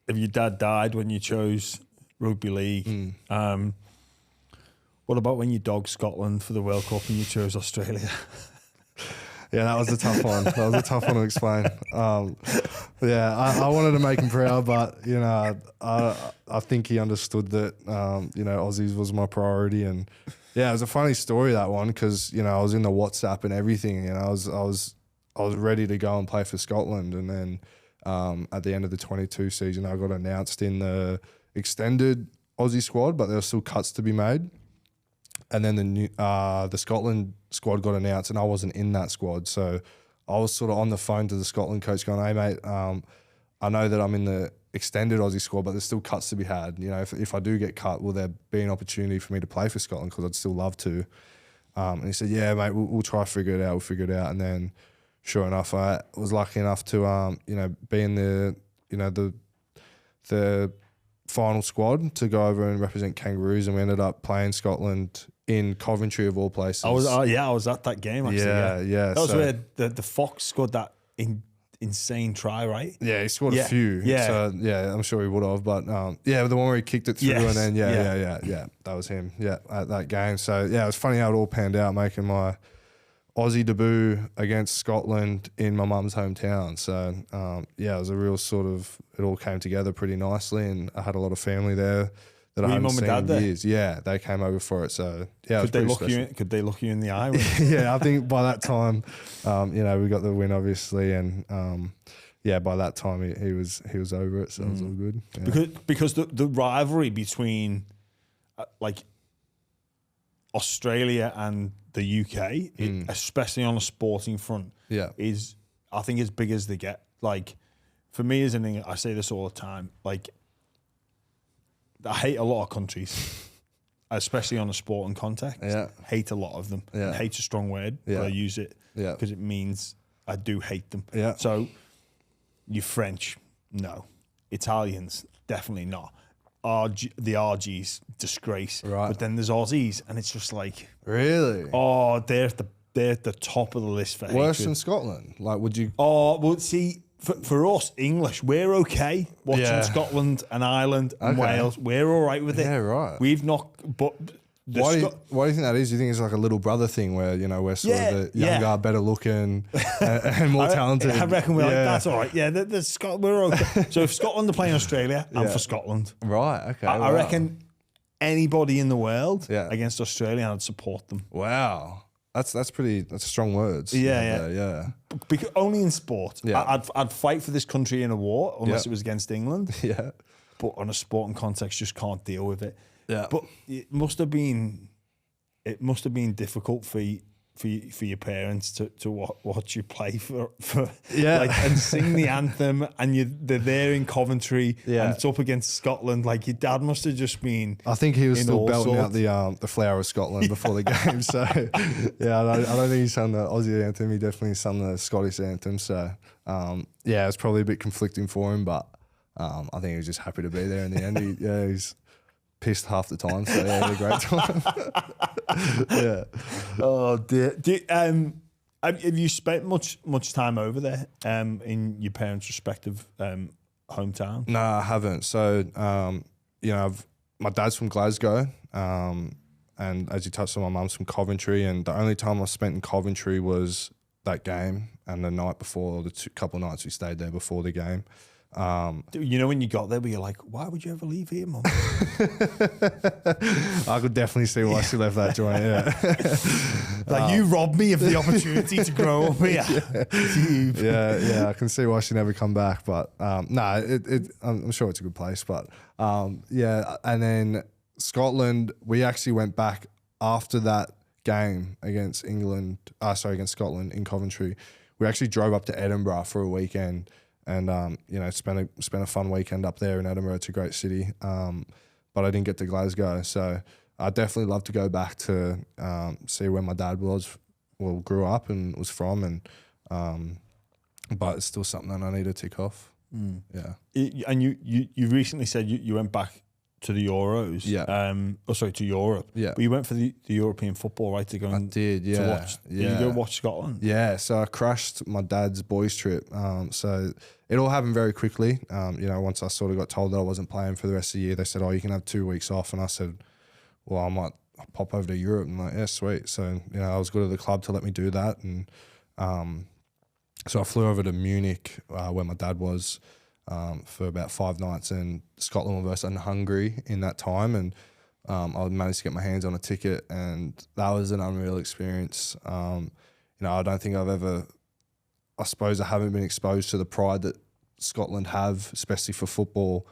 of your dad died when you chose rugby league. What about when you dogged Scotland for the World Cup and you chose Australia? Yeah, that was a tough one. That was a tough one to explain. I wanted to make him proud, but I think he understood that Aussies was my priority, and yeah, it was a funny story, that one, because I was in the WhatsApp and everything, and I was ready to go and play for Scotland, and then at the end of the 22 season, I got announced in the extended Aussie squad, but there were still cuts to be made. And then the Scotland squad got announced, and I wasn't in that squad. So I was sort of on the phone to the Scotland coach going, "Hey, mate, I know that I'm in the extended Aussie squad, but there's still cuts to be had. If I do get cut, will there be an opportunity for me to play for Scotland? Because I'd still love to." And he said, "Yeah, mate, we'll try to figure it out. We'll figure it out." And then, sure enough, I was lucky enough to be in the final squad to go over and represent Kangaroos, and we ended up playing Scotland in Coventry of all places. I was at that game actually. Yeah. That was where the Fox scored that insane try, right? Yeah, he scored a few. Yeah. So I'm sure he would have, but the one where he kicked it through, and then that was him. Yeah, at that game. So yeah, it was funny how it all panned out, making my Aussie debut against Scotland in my mum's hometown. So it was a real sort of, it all came together pretty nicely, and I had a lot of family there that I hadn't seen in years. Yeah, they came over for it. So yeah, could they look you in the eye? Yeah, I think by that time, we got the win obviously, and by that time he was over it, so it was all good. Yeah. Because the rivalry between Australia and the UK, especially on a sporting front, is, I think, as big as they get. Like, for me as an English, I say this all the time, like, I hate a lot of countries, especially on a sporting context. Yeah. Hate a lot of them. Yeah. Hate's a strong word, but I use it because it means I do hate them. Yeah. So, you French, no. Italians, definitely not. The RGs, disgrace. Right. But then there's Aussies, and it's just like, really? Oh, they're at the top of the list for worse hatred. than Scotland. Like, would you? Oh, well, see, for us English, we're okay watching Scotland and Ireland and Wales. We're all right with it. Yeah, right. We've not, but why do you think that is? Do you think it's like a little brother thing where we're sort of the younger, better looking, and more talented? I reckon we're like, that's all right. Yeah, we're okay. So if Scotland are playing Australia, I'm for Scotland. Right. Okay. I reckon anybody in the world Yeah. against Australia, I'd support them. Wow. That's strong words. Yeah. Because only in sport. Yeah. I'd fight for this country in a war unless it was against England. Yeah. But on a sporting context, just can't deal with it. Yeah. But it must have been difficult for for your parents to watch you play for Yeah. like, and sing the anthem, and they're there in Coventry, Yeah. and it's up against Scotland. Like, your dad must have just been. I think he was in still all belting sorts. out the Flower of Scotland before the game. So, yeah, I don't think he sung the Aussie anthem. He definitely sung the Scottish anthem. So, yeah, it's probably a bit conflicting for him, but I think he was just happy to be there in the end. He's pissed half the time. So, yeah, he had a great time. Yeah. Oh dear. Have you spent much time over there in your parents' respective hometown? No, I haven't. So, you know, my dad's from Glasgow, and as you touched on, my mum's from Coventry, and the only time I spent in Coventry was that game and the night before, couple of nights we stayed there before the game. You know, when you got there, were you like, why would you ever leave here, Mum? I could definitely see why she left that joint, yeah. Like, you robbed me of the opportunity to grow up here. Yeah, I can see why she never come back, but I'm sure it's a good place, but yeah. And then Scotland, we actually went back after that game against against Scotland in Coventry. We actually drove up to Edinburgh for a weekend, and you know, spent a fun weekend up there in Edinburgh. It's a great city, but I didn't get to Glasgow, so I definitely love to go back to see where my dad grew up and was from, and but it's still something that I need to tick off. Yeah. And you recently said you went back to the Euros. Yeah. To Europe. Yeah. But you went for the European football, right? To go. I did. Yeah. To watch. Did you go watch Scotland? Yeah. So I crashed my dad's boys trip. So it all happened very quickly. You know, once I sort of got told that I wasn't playing for the rest of the year, they said, "Oh, you can have 2 weeks off," and I said, "Well, I might pop over to Europe." And I'm like, "Yeah, sweet." So, you know, I was good at the club to let me do that, and so I flew over to Munich, where my dad was, for about 5 nights, and Scotland were versus Hungary in that time, and I managed to get my hands on a ticket, and that was an unreal experience. You know, I don't think I suppose I haven't been exposed to the pride that Scotland have, especially for football,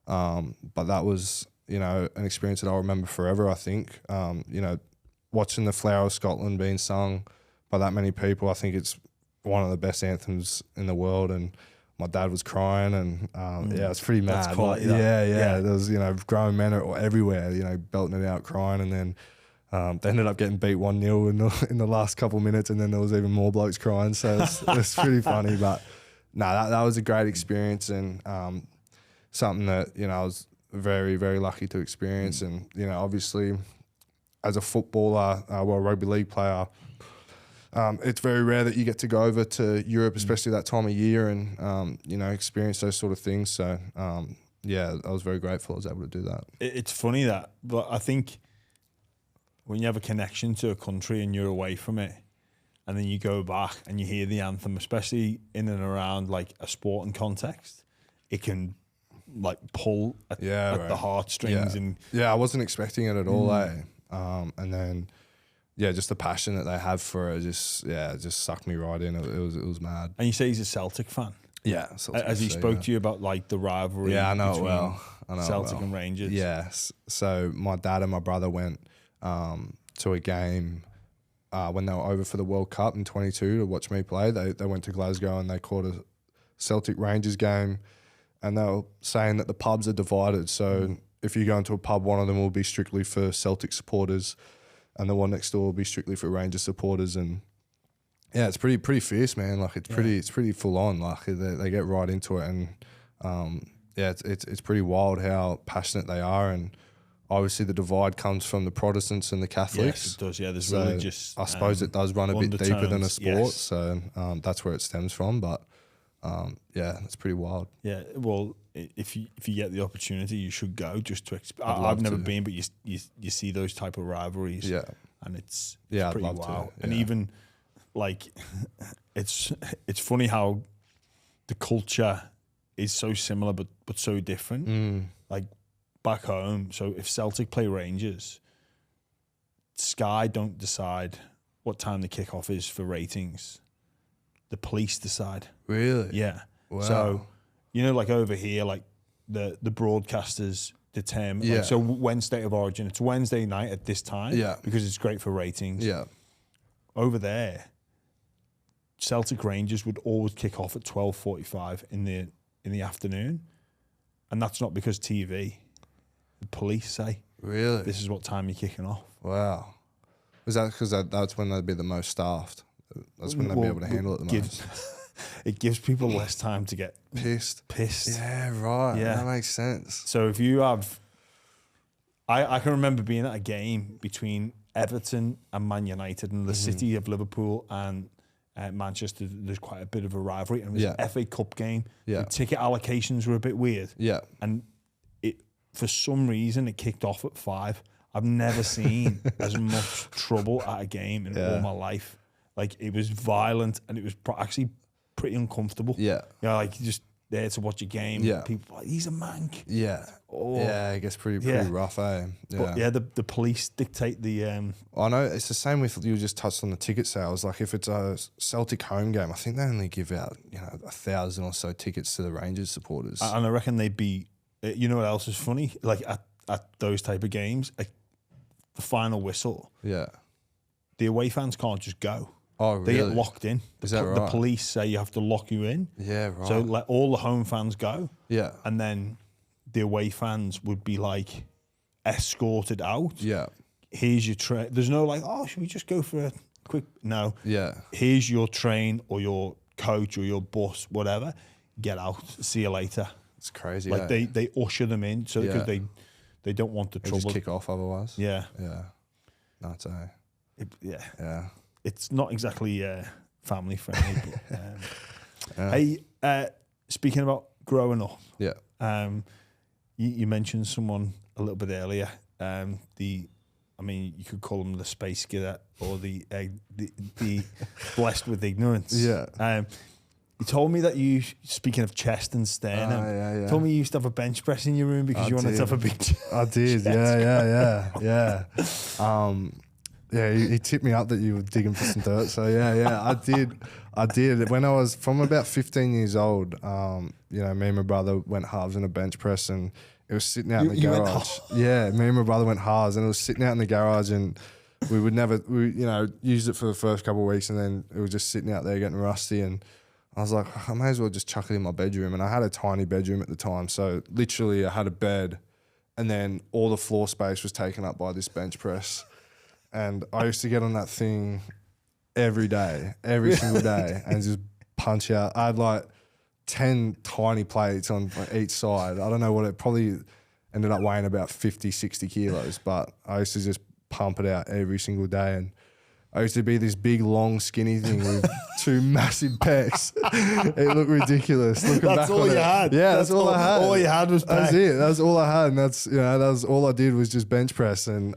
but that was, you know, an experience that I'll remember forever, I think. You know, watching the Flower of Scotland being sung by that many people, I think it's one of the best anthems in the world, and my dad was crying, and yeah, it's pretty mad. That's quality, yeah. There was, you know, grown men everywhere, you know, belting it out, crying, and then they ended up getting beat 1-0 in the last couple of minutes, and then there was even more blokes crying. So it's pretty funny, but no, that was a great experience, and something that, you know, I was very, very lucky to experience. And, you know, obviously as a footballer, rugby league player, it's very rare that you get to go over to Europe, especially that time of year, and you know, experience those sort of things. So yeah, I was very grateful I was able to do that. It's funny that, but I think when you have a connection to a country and you're away from it, and then you go back and you hear the anthem, especially in and around like a sporting context, it can like pull at the heartstrings. And I wasn't expecting it at all, and then. Yeah, just the passion that they have for it, just sucked me right in. It was mad. And you say he's a Celtic fan. Yeah, as he spoke to you about like the rivalry. Yeah, I know it well. Celtic and Rangers. Yes. So my dad and my brother went to a game when they were over for the World Cup in 22 to watch me play. They went to Glasgow and they caught a Celtic Rangers game, and they were saying that the pubs are divided. So if you go into a pub, one of them will be strictly for Celtic supporters, and the one next door will be strictly for Rangers supporters. And yeah, it's pretty fierce, man. Like it's pretty full on. Like they get right into it, and yeah, it's pretty wild how passionate they are. And obviously the divide comes from the Protestants and the Catholics. Yes, it does. Yeah, there's religious. I suppose it does run a bit deeper than a sport. Yes. So that's where it stems from. But yeah, it's pretty wild. Yeah, well, if you get the opportunity, you should go just to. I've never been, but you see those type of rivalries. Yeah, and it's pretty I'd love wild. And even like it's funny how the culture is so similar but so different. Like back home, so if Celtic play Rangers, Sky don't decide what time the kickoff is for ratings. The police decide. Really? Yeah. Wow. So, you know, like over here, like the broadcasters determine. Yeah. Like, so when State of Origin, it's Wednesday night at this time. Yeah. Because it's great for ratings. Yeah. over there, Celtic Rangers would always kick off at 12:45 in the afternoon, and that's not because TV. The police say, Really? this is what time you're kicking off. Wow. Was that because that's when they'd be the most staffed? That's when they'd be able to handle it the most. It gives people less time to get Pissed. Yeah, right. Yeah. That makes sense. So if you have, I can remember being at a game between Everton and Man United, and the city of Liverpool and Manchester. There's quite a bit of a rivalry, and it was an FA Cup game. Yeah. The ticket allocations were a bit weird. Yeah. And it, for some reason, it kicked off at 5. I've never seen as much trouble at a game in all my life. Like, it was violent, and it was actually pretty uncomfortable. Yeah. You know, like, you're just there to watch a game. Yeah. People are like, he's a mank. Yeah. Oh. Yeah, it gets pretty rough, eh? Yeah. But yeah, the police dictate the. I know it's the same with, you just touched on the ticket sales. Like, if it's a Celtic home game, I think they only give out 1,000 or so tickets to the Rangers supporters. And I reckon they'd be. You know what else is funny? Like at those type of games, the final whistle. Yeah. The away fans can't just go. Oh, really? They get locked in. Is that right? The police say you have to lock you in. Yeah, right. So let all the home fans go. Yeah. And then the away fans would be like escorted out. Yeah. Here's your train. There's no like, oh, should we just go for a quick? No. Yeah. Here's your train or your coach or your bus, whatever. Get out. See you later. It's crazy. Like they usher them in so because they don't want the trouble. Just kick off otherwise. Yeah. Yeah. That's Yeah. Yeah. It's not exactly family friendly. But, hey, speaking about growing up, you mentioned someone a little bit earlier. You could call them the space kid or the blessed with ignorance. Yeah. You told me that you, speaking of chest and sternum, you told me you used to have a bench press in your room because you wanted to have a big chest. I did. Yeah. Yeah, he tipped me up that you were digging for some dirt. So I did. When I was from about 15 years old, me and my brother went halves in a bench press, and it was sitting out in the garage. Yeah, me and my brother went halves, and it was sitting out in the garage, and we used it for the first couple of weeks, and then it was just sitting out there getting rusty, and I was like, I may as well just chuck it in my bedroom. And I had a tiny bedroom at the time, so literally I had a bed, and then all the floor space was taken up by this bench press. And I used to get on that thing every single day, and just punch out. I had like 10 tiny plates on each side. I don't know what it probably ended up weighing about 50, 60 kilos, but I used to just pump it out every single day. And I used to be this big, long, skinny thing with 2 massive pecs. It looked ridiculous. That's all you had. Yeah, that's all I had. All you had was pecs. That's it. That's all I had, and that was all I did was just bench press. And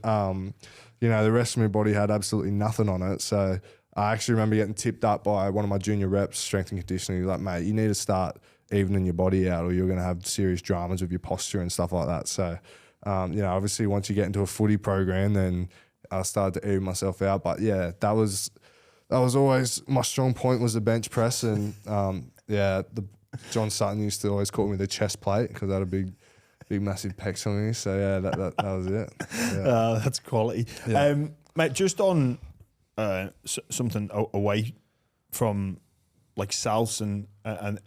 the rest of my body had absolutely nothing on it. So I actually remember getting tipped up by one of my junior reps, strength and conditioning. He's like, mate, you need to start evening your body out, or you're going to have serious dramas with your posture and stuff like that. So, obviously once you get into a footy program, then I started to even myself out. But yeah, that was always my strong point, was the bench press. And John Sutton used to always call me the chest plate because I had a big massive pecs on me. So yeah, that was it. Yeah. That's quality. Yeah. Mate, just on something away from like Souths and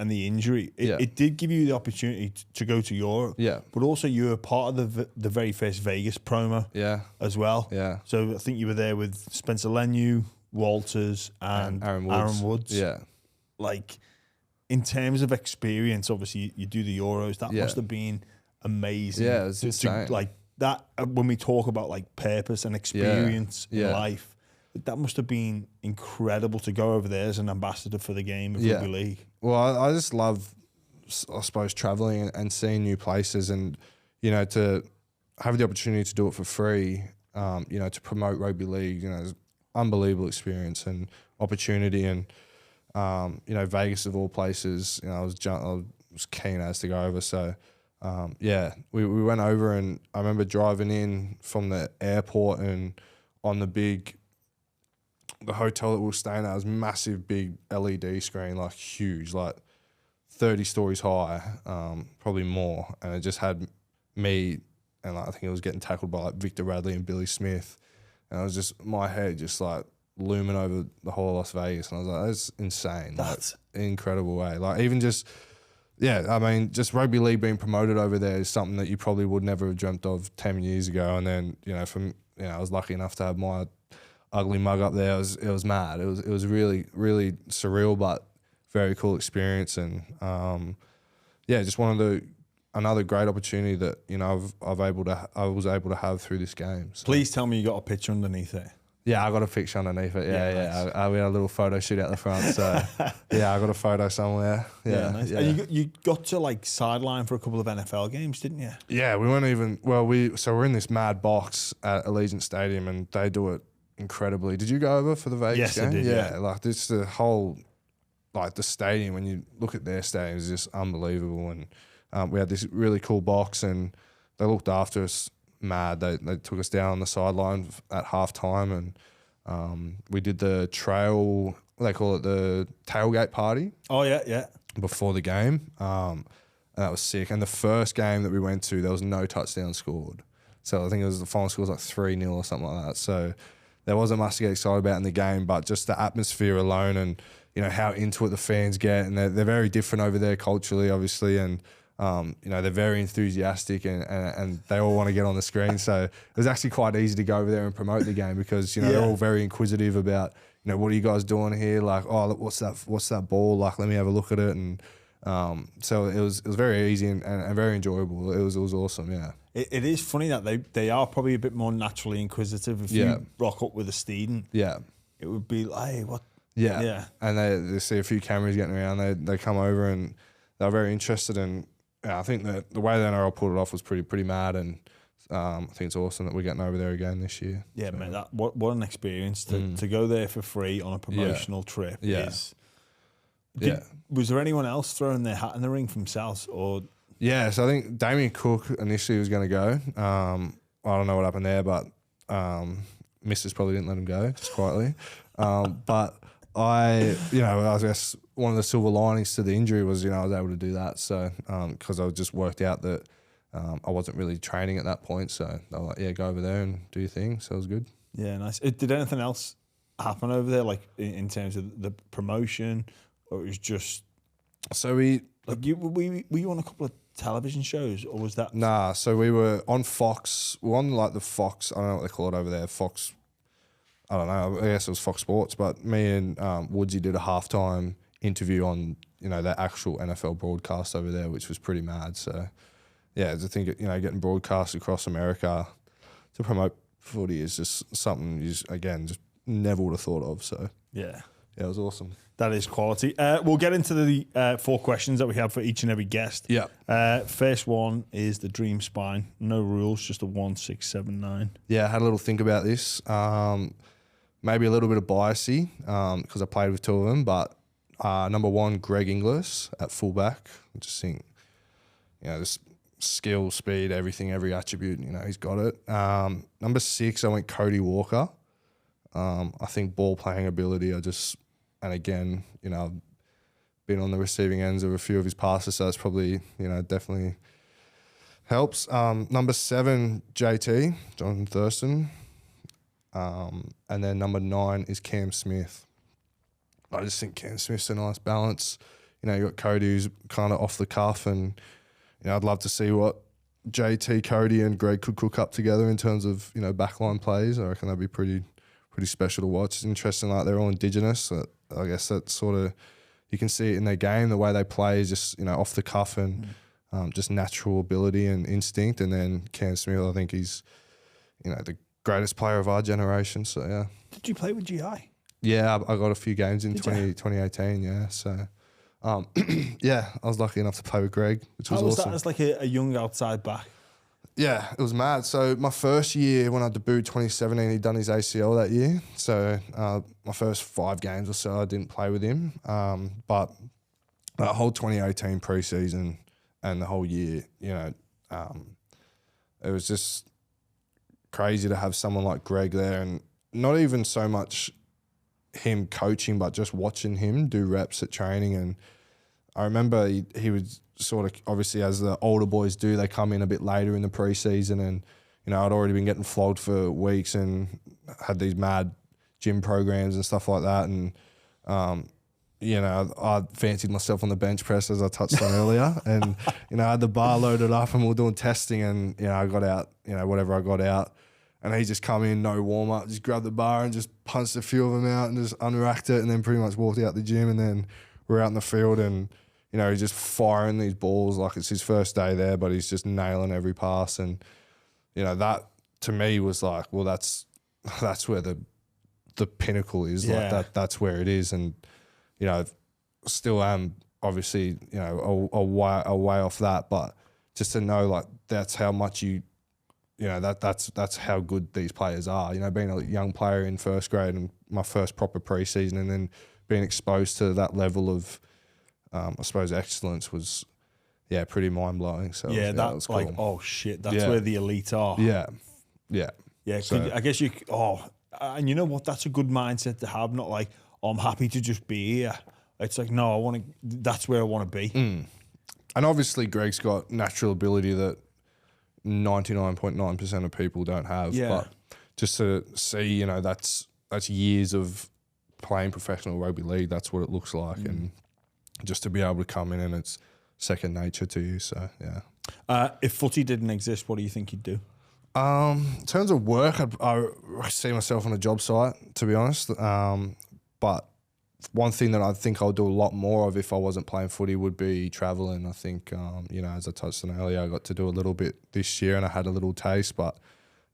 the injury, it did give you the opportunity to go to Europe. Yeah. But also you were part of the very first Vegas promo. Yeah. As well. Yeah. So I think you were there with Spencer Leniu, Walters, and Aaron Woods. Yeah. Like, in terms of experience, obviously you do the Euros. That must have been amazing. Yeah, it's insane. Like that, when we talk about like purpose and experience in life, that must have been incredible to go over there as an ambassador for the game of rugby league. Well, I just love, I suppose, traveling and seeing new places, and to have the opportunity to do it for free, to promote rugby league, is unbelievable experience and opportunity. And Vegas of all places, I was keen as to go over. So we went over, and I remember driving in from the airport, and on the hotel that we were staying at was massive, big LED screen, like huge, like 30 stories high, probably more. And it just had me, and I think it was getting tackled by like Victor Radley and Billy Smith. And I was just, my head just like looming over the whole of Las Vegas, and I was like, that's insane. That's like, incredible way. Like even just, yeah, I mean, just rugby league being promoted over there is something that you probably would never have dreamt of 10 years ago. And then, I was lucky enough to have my ugly mug up there. It was mad. It was really, really surreal, but very cool experience. And just another great opportunity that I was able to have through this game. So. Please tell me you got a picture underneath it. Yeah, I got a picture underneath it. Yeah. Nice. We had a little photo shoot out the front. So yeah, I got a photo somewhere. Yeah, nice. Yeah. And you got to like sideline for a couple of NFL games, didn't you? Yeah, we weren't even. Well, we're in this mad box at Allegiant Stadium, and they do it incredibly. Did you go over for the Vegas game? I did. Yeah, like this the whole, like the stadium. When you look at their stadium, is just unbelievable. And we had this really cool box, and they looked after us. Mad. They took us down on the sideline at halftime, and we did the trail. They call it the tailgate party. Oh yeah. Before the game, and that was sick. And the first game that we went to, there was no touchdown scored. So I think the final score was like 3-0 or something like that. So there wasn't much to get excited about in the game, but just the atmosphere alone, and how into it the fans get, and they're very different over there culturally, obviously, and. They're very enthusiastic and they all want to get on the screen. So it was actually quite easy to go over there and promote the game because, they're all very inquisitive about, what are you guys doing here? Like, oh, look, what's that ball? Like, let me have a look at it. And so it was very easy and very enjoyable. It was awesome, yeah. It is funny that they are probably a bit more naturally inquisitive. If you rock up with a student, it would be like, hey, what? Yeah. And they see a few cameras getting around. They come over and they're very interested in. Yeah, I think that the way the NRL pulled it off was pretty mad, and I think it's awesome that we're getting over there again this year. Yeah, so. Man, what an experience to go there for free on a promotional trip. Was there anyone else throwing their hat in the ring from South? Or so I think Damien Cook initially was going to go. I don't know what happened there, but Mrs. probably didn't let him go, just quietly. But I guess one of the silver linings to the injury was, I was able to do that. So, because I just worked out that I wasn't really training at that point. So they were like, yeah, go over there and do your thing. So it was good. Yeah, nice. Did anything else happen over there, like in terms of the promotion, or it was just? So were you on a couple of television shows, or was that? Nah. So we were on Fox. We were on like the Fox. I don't know what they call it over there. Fox. I don't know. I guess it was Fox Sports, but me and Woodsy did a halftime interview on the actual NFL broadcast over there, which was pretty mad. So yeah, I think getting broadcast across America to promote footy is just something you just never would have thought of. So yeah, it was awesome. That is quality. We'll get into the 4 questions that we have for each and every guest. Yeah. First one is the dream spine. No rules, just a 1, 6, 7, 9. Yeah, I had a little think about this. Maybe a little bit of biasy because I played with 2 of them, but number 1, Greg Inglis at fullback. I just think, this skill, speed, everything, every attribute, he's got it. Number 6, I went Cody Walker. I think ball playing ability. And again, I've been on the receiving ends of a few of his passes, so that's probably, definitely helps. Number 7, JT, Jonathan Thurston. And then number 9 is Cam Smith. I just think Cam Smith's a nice balance. You got Cody who's kind of off the cuff, and I'd love to see what JT, Cody, and Greg could cook up together in terms of backline plays. I reckon that'd be pretty special to watch. It's interesting, like they're all Indigenous. I guess that's sort of, you can see it in their game. The way they play is just off the cuff and just natural ability and instinct. And then Cam Smith, I think he's the greatest player of our generation. So yeah. Did you play with GI? Yeah, I got a few games in 2018. Yeah, so yeah, I was lucky enough to play with Greg, which was How was awesome. that as like a young outside back? Yeah, it was mad. So my first year when I debuted 2017, he'd done his ACL that year. So my first 5 games or so, I didn't play with him. But that whole 2018 preseason and the whole year, it was just crazy to have someone like Greg there, and not even so much him coaching, but just watching him do reps at training. And I remember he would sort of, obviously as the older boys do, they come in a bit later in the preseason, and I'd already been getting flogged for weeks and had these mad gym programs and stuff like that. And, I fancied myself on the bench press, as I touched on earlier. And, I had the bar loaded up and we were doing testing, and, I got out, whatever I got out. And he just come in, no warm-up, just grabbed the bar and just punched a few of them out and just unracked it, and then pretty much walked out the gym. And then we're out in the field, and, he's just firing these balls like it's his first day there, but he's just nailing every pass. And, that to me was like, well, that's where the pinnacle is. Yeah. Like that's where it is. And, still am obviously, a way off that, but just to know like that's how much that's how good these players are. Being a young player in first grade and my first proper preseason, and then being exposed to that level of, I suppose, excellence was, pretty mind blowing. So yeah, that was cool. like, oh shit, that's where the elite are. Yeah. So, I guess and you know what? That's a good mindset to have. Not like, oh, I'm happy to just be here. It's like, no, I want to. That's where I want to be. And obviously, Greg's got natural ability that 99.9% of people don't have. Yeah. But just to see, that's years of playing professional rugby league. That's what it looks like, and just to be able to come in and it's second nature to you. So yeah. If footy didn't exist, what do you think you'd do? In terms of work, I see myself on a job site, to be honest. But one thing that I think I'll do a lot more of if I wasn't playing footy would be traveling. I think, as I touched on earlier, I got to do a little bit this year and I had a little taste, but,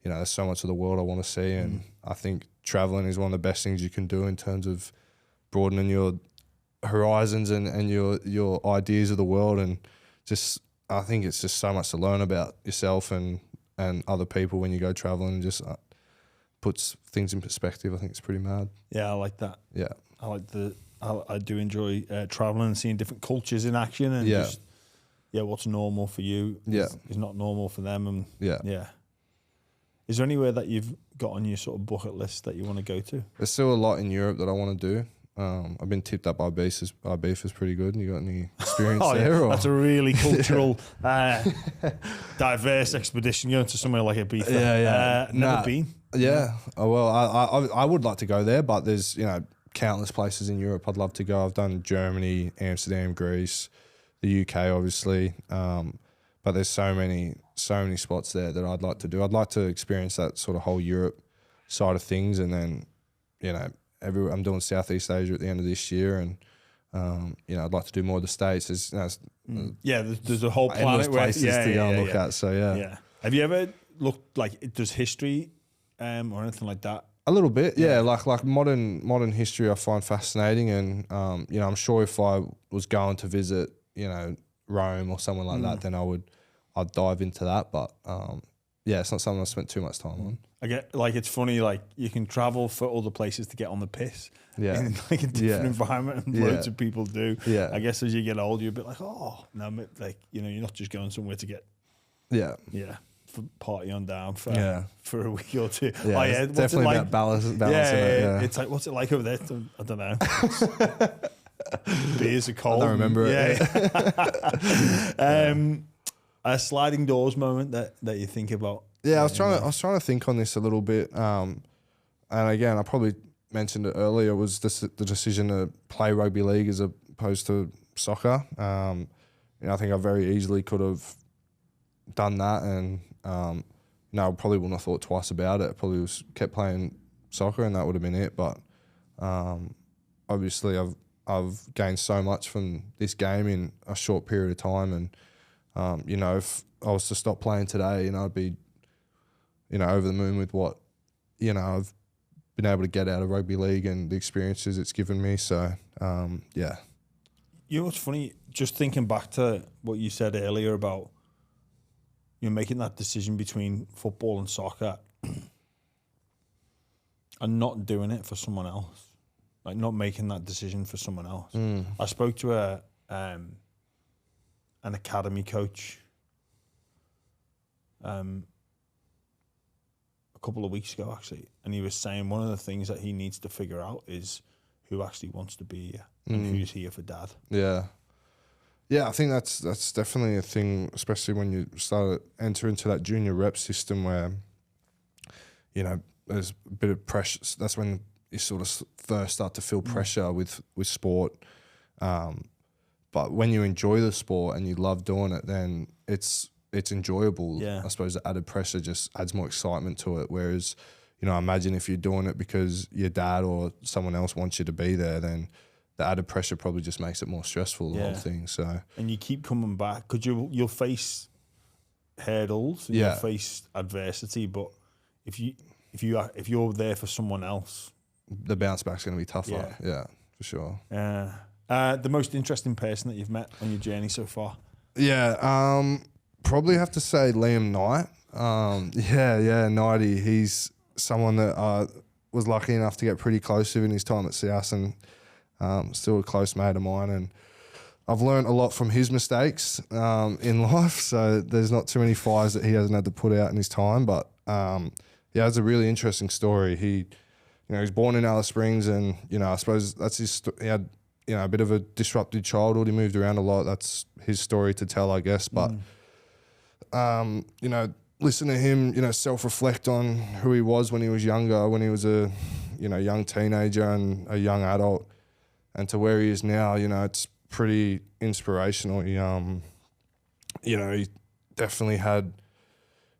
there's so much of the world I want to see. And I think traveling is one of the best things you can do in terms of broadening your horizons and your ideas of the world. And just, I think it's just so much to learn about yourself and other people when you go traveling, and just puts things in perspective. I think it's pretty mad. Yeah, I like that. Yeah. I do enjoy traveling and seeing different cultures in action, and just what's normal for you is not normal for them. And yeah. Is there anywhere that you've got on your sort of bucket list that you want to go to? There's still a lot in Europe that I want to do. I've been tipped up by Ibiza's pretty good. You got any experience there? Yeah. Or? That's a really cultural, diverse expedition. You're to somewhere like Ibiza. Yeah. Never been. Yeah. Oh, well, I would like to go there, but there's countless places in Europe I'd love to go. I've done Germany, Amsterdam, Greece, the UK, obviously. But there's so many spots there that I'd like to do. I'd like to experience that sort of whole Europe side of things, and then, I'm doing Southeast Asia at the end of this year, and I'd like to do more of the States. There's a whole planet where places to go and look at. So yeah. Have you ever looked like does history or anything like that? A little bit, yeah. Like modern history, I find fascinating, and I'm sure if I was going to visit, Rome or somewhere like that, then I'd dive into that. But it's not something I spent too much time on. I get it's funny, like you can travel for other places to get on the piss. Yeah, in like a different environment, and loads of people do. Yeah, I guess as you get older, you're a bit like, oh, no, like you're not just going somewhere to get. Yeah. For party on down for a week or two. Yeah, it's definitely like? About balancing it. It's like, what's it like over there? I don't know. Beers are cold. I don't remember it. A sliding doors moment that you think about. Yeah, I was trying to think on this a little bit. And again, I probably mentioned it earlier, was the decision to play rugby league as opposed to soccer. I think I very easily could have done that, and I probably wouldn't have thought twice about it. I probably kept playing soccer, and that would have been it. But obviously, I've gained so much from this game in a short period of time, and if I was to stop playing today, I'd be over the moon with what I've been able to get out of rugby league and the experiences it's given me. So yeah. You know what's funny? Just thinking back to what you said earlier about making that decision between football and soccer and not doing it for someone else, like not making that decision for someone else. I spoke to an academy coach a couple of weeks ago, actually, and he was saying one of the things that he needs to figure out is who actually wants to be here and who's here for dad. Yeah, I think that's definitely a thing, especially when you start to enter into that junior rep system where, there's a bit of pressure. That's when you sort of first start to feel pressure with sport. But when you enjoy the sport and you love doing it, then it's enjoyable. Yeah. I suppose the added pressure just adds more excitement to it. Whereas, you know, imagine if you're doing it because your dad or someone else wants you to be there, then the added pressure probably just makes it more stressful, the whole thing. So, and you keep coming back because you'll face hurdles, and you'll face adversity, but if you're there for someone else, the bounce back's going to be tougher. Yeah, for sure. The most interesting person that you've met on your journey so far? Yeah, probably have to say Liam Knight. Knighty. He's someone that I was lucky enough to get pretty close to in his time at South, and still a close mate of mine. And I've learned a lot from his mistakes in life. So there's not too many fires that he hasn't had to put out in his time. But it's a really interesting story. He was born in Alice Springs, and I suppose that's his. He had a bit of a disrupted childhood. He moved around a lot. That's his story to tell, I guess. But listen to him, self-reflect on who he was when he was younger, when he was a young teenager and a young adult, and to where he is now. It's pretty inspirational. He definitely had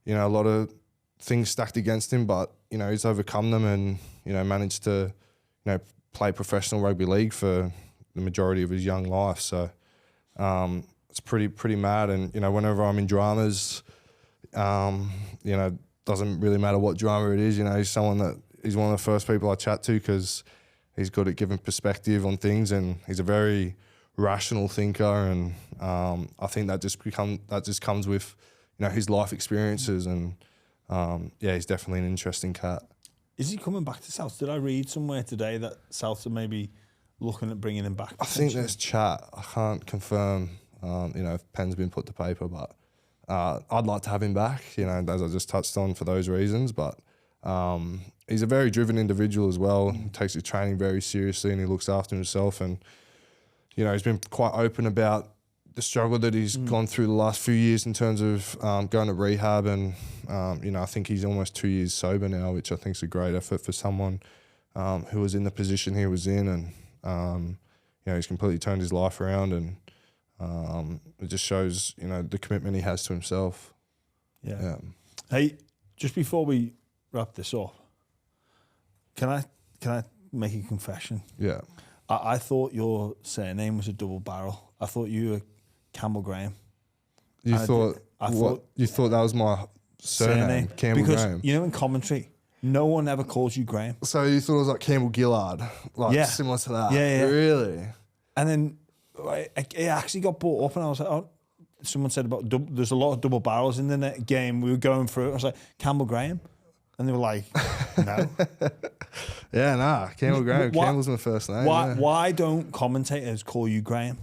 a lot of things stacked against him, but he's overcome them and managed to play professional rugby league for the majority of his young life. So it's pretty mad. And whenever I'm in dramas, doesn't really matter what drama it is. He's one of the first people I chat to because he's good at giving perspective on things, and he's a very rational thinker. And I think that just comes with his life experiences. And he's definitely an interesting cat. Is he coming back to South? Did I read somewhere today that South are maybe looking at bringing him back? I think there's chat. I can't confirm, if pen's been put to paper, but I'd like to have him back, as I just touched on, for those reasons. But he's a very driven individual as well. He takes his training very seriously, and he looks after himself. And, he's been quite open about the struggle that he's gone through the last few years in terms of going to rehab. And, I think he's almost 2 years sober now, which I think is a great effort for someone who was in the position he was in. And, he's completely turned his life around, and it just shows, the commitment he has to himself. Yeah. Hey, just before we wrap this up, can I make a confession? Yeah. I thought your surname was a double barrel. I thought you were Campbell Graham. You thought that was my surname, Campbell Graham? Because in commentary, no one ever calls you Graham. So you thought it was like Campbell Gillard, similar to that? Yeah. Really? And then it actually got brought up, and I was like, oh, someone said about there's a lot of double barrels in the game. We were going through it. I was like, Campbell Graham? And they were like, no. Campbell Graham. Campbell's my first name. Why don't commentators call you Graham?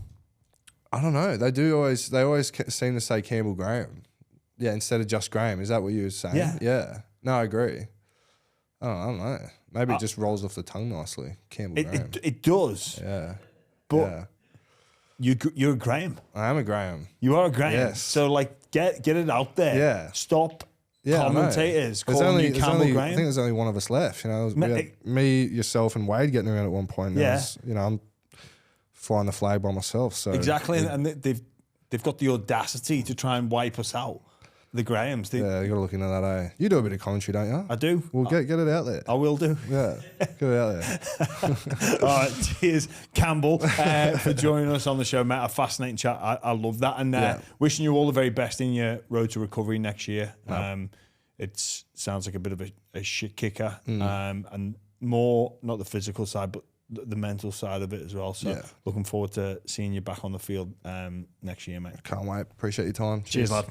I don't know. They always seem to say Campbell Graham. Yeah, instead of just Graham. Is that what you were saying? Yeah. No, I agree. I don't know. Maybe it just rolls off the tongue nicely. Campbell Graham. It does. Yeah. But you're a Graham. I am a Graham. You are a Graham. Yes. So get it out there. Yeah. Stop commentators calling you Campbell Graham. I think there's only one of us left. Me, yourself, and Wade getting around at one point. Yeah. I'm flying the flag by myself. So exactly, and they've got the audacity to try and wipe us out. The Grahams. You got to look into that, eh? You do a bit of commentary, don't you? I do. Well, get it out there. I will do. Yeah, get it out there. All right, cheers, Campbell, for joining us on the show, mate. A fascinating chat. I love that. And wishing you all the very best in your road to recovery next year. It sounds like a bit of a shit kicker. And more, not the physical side, but the mental side of it as well. So looking forward to seeing you back on the field next year, mate. Can't wait. Appreciate your time. Cheers lad.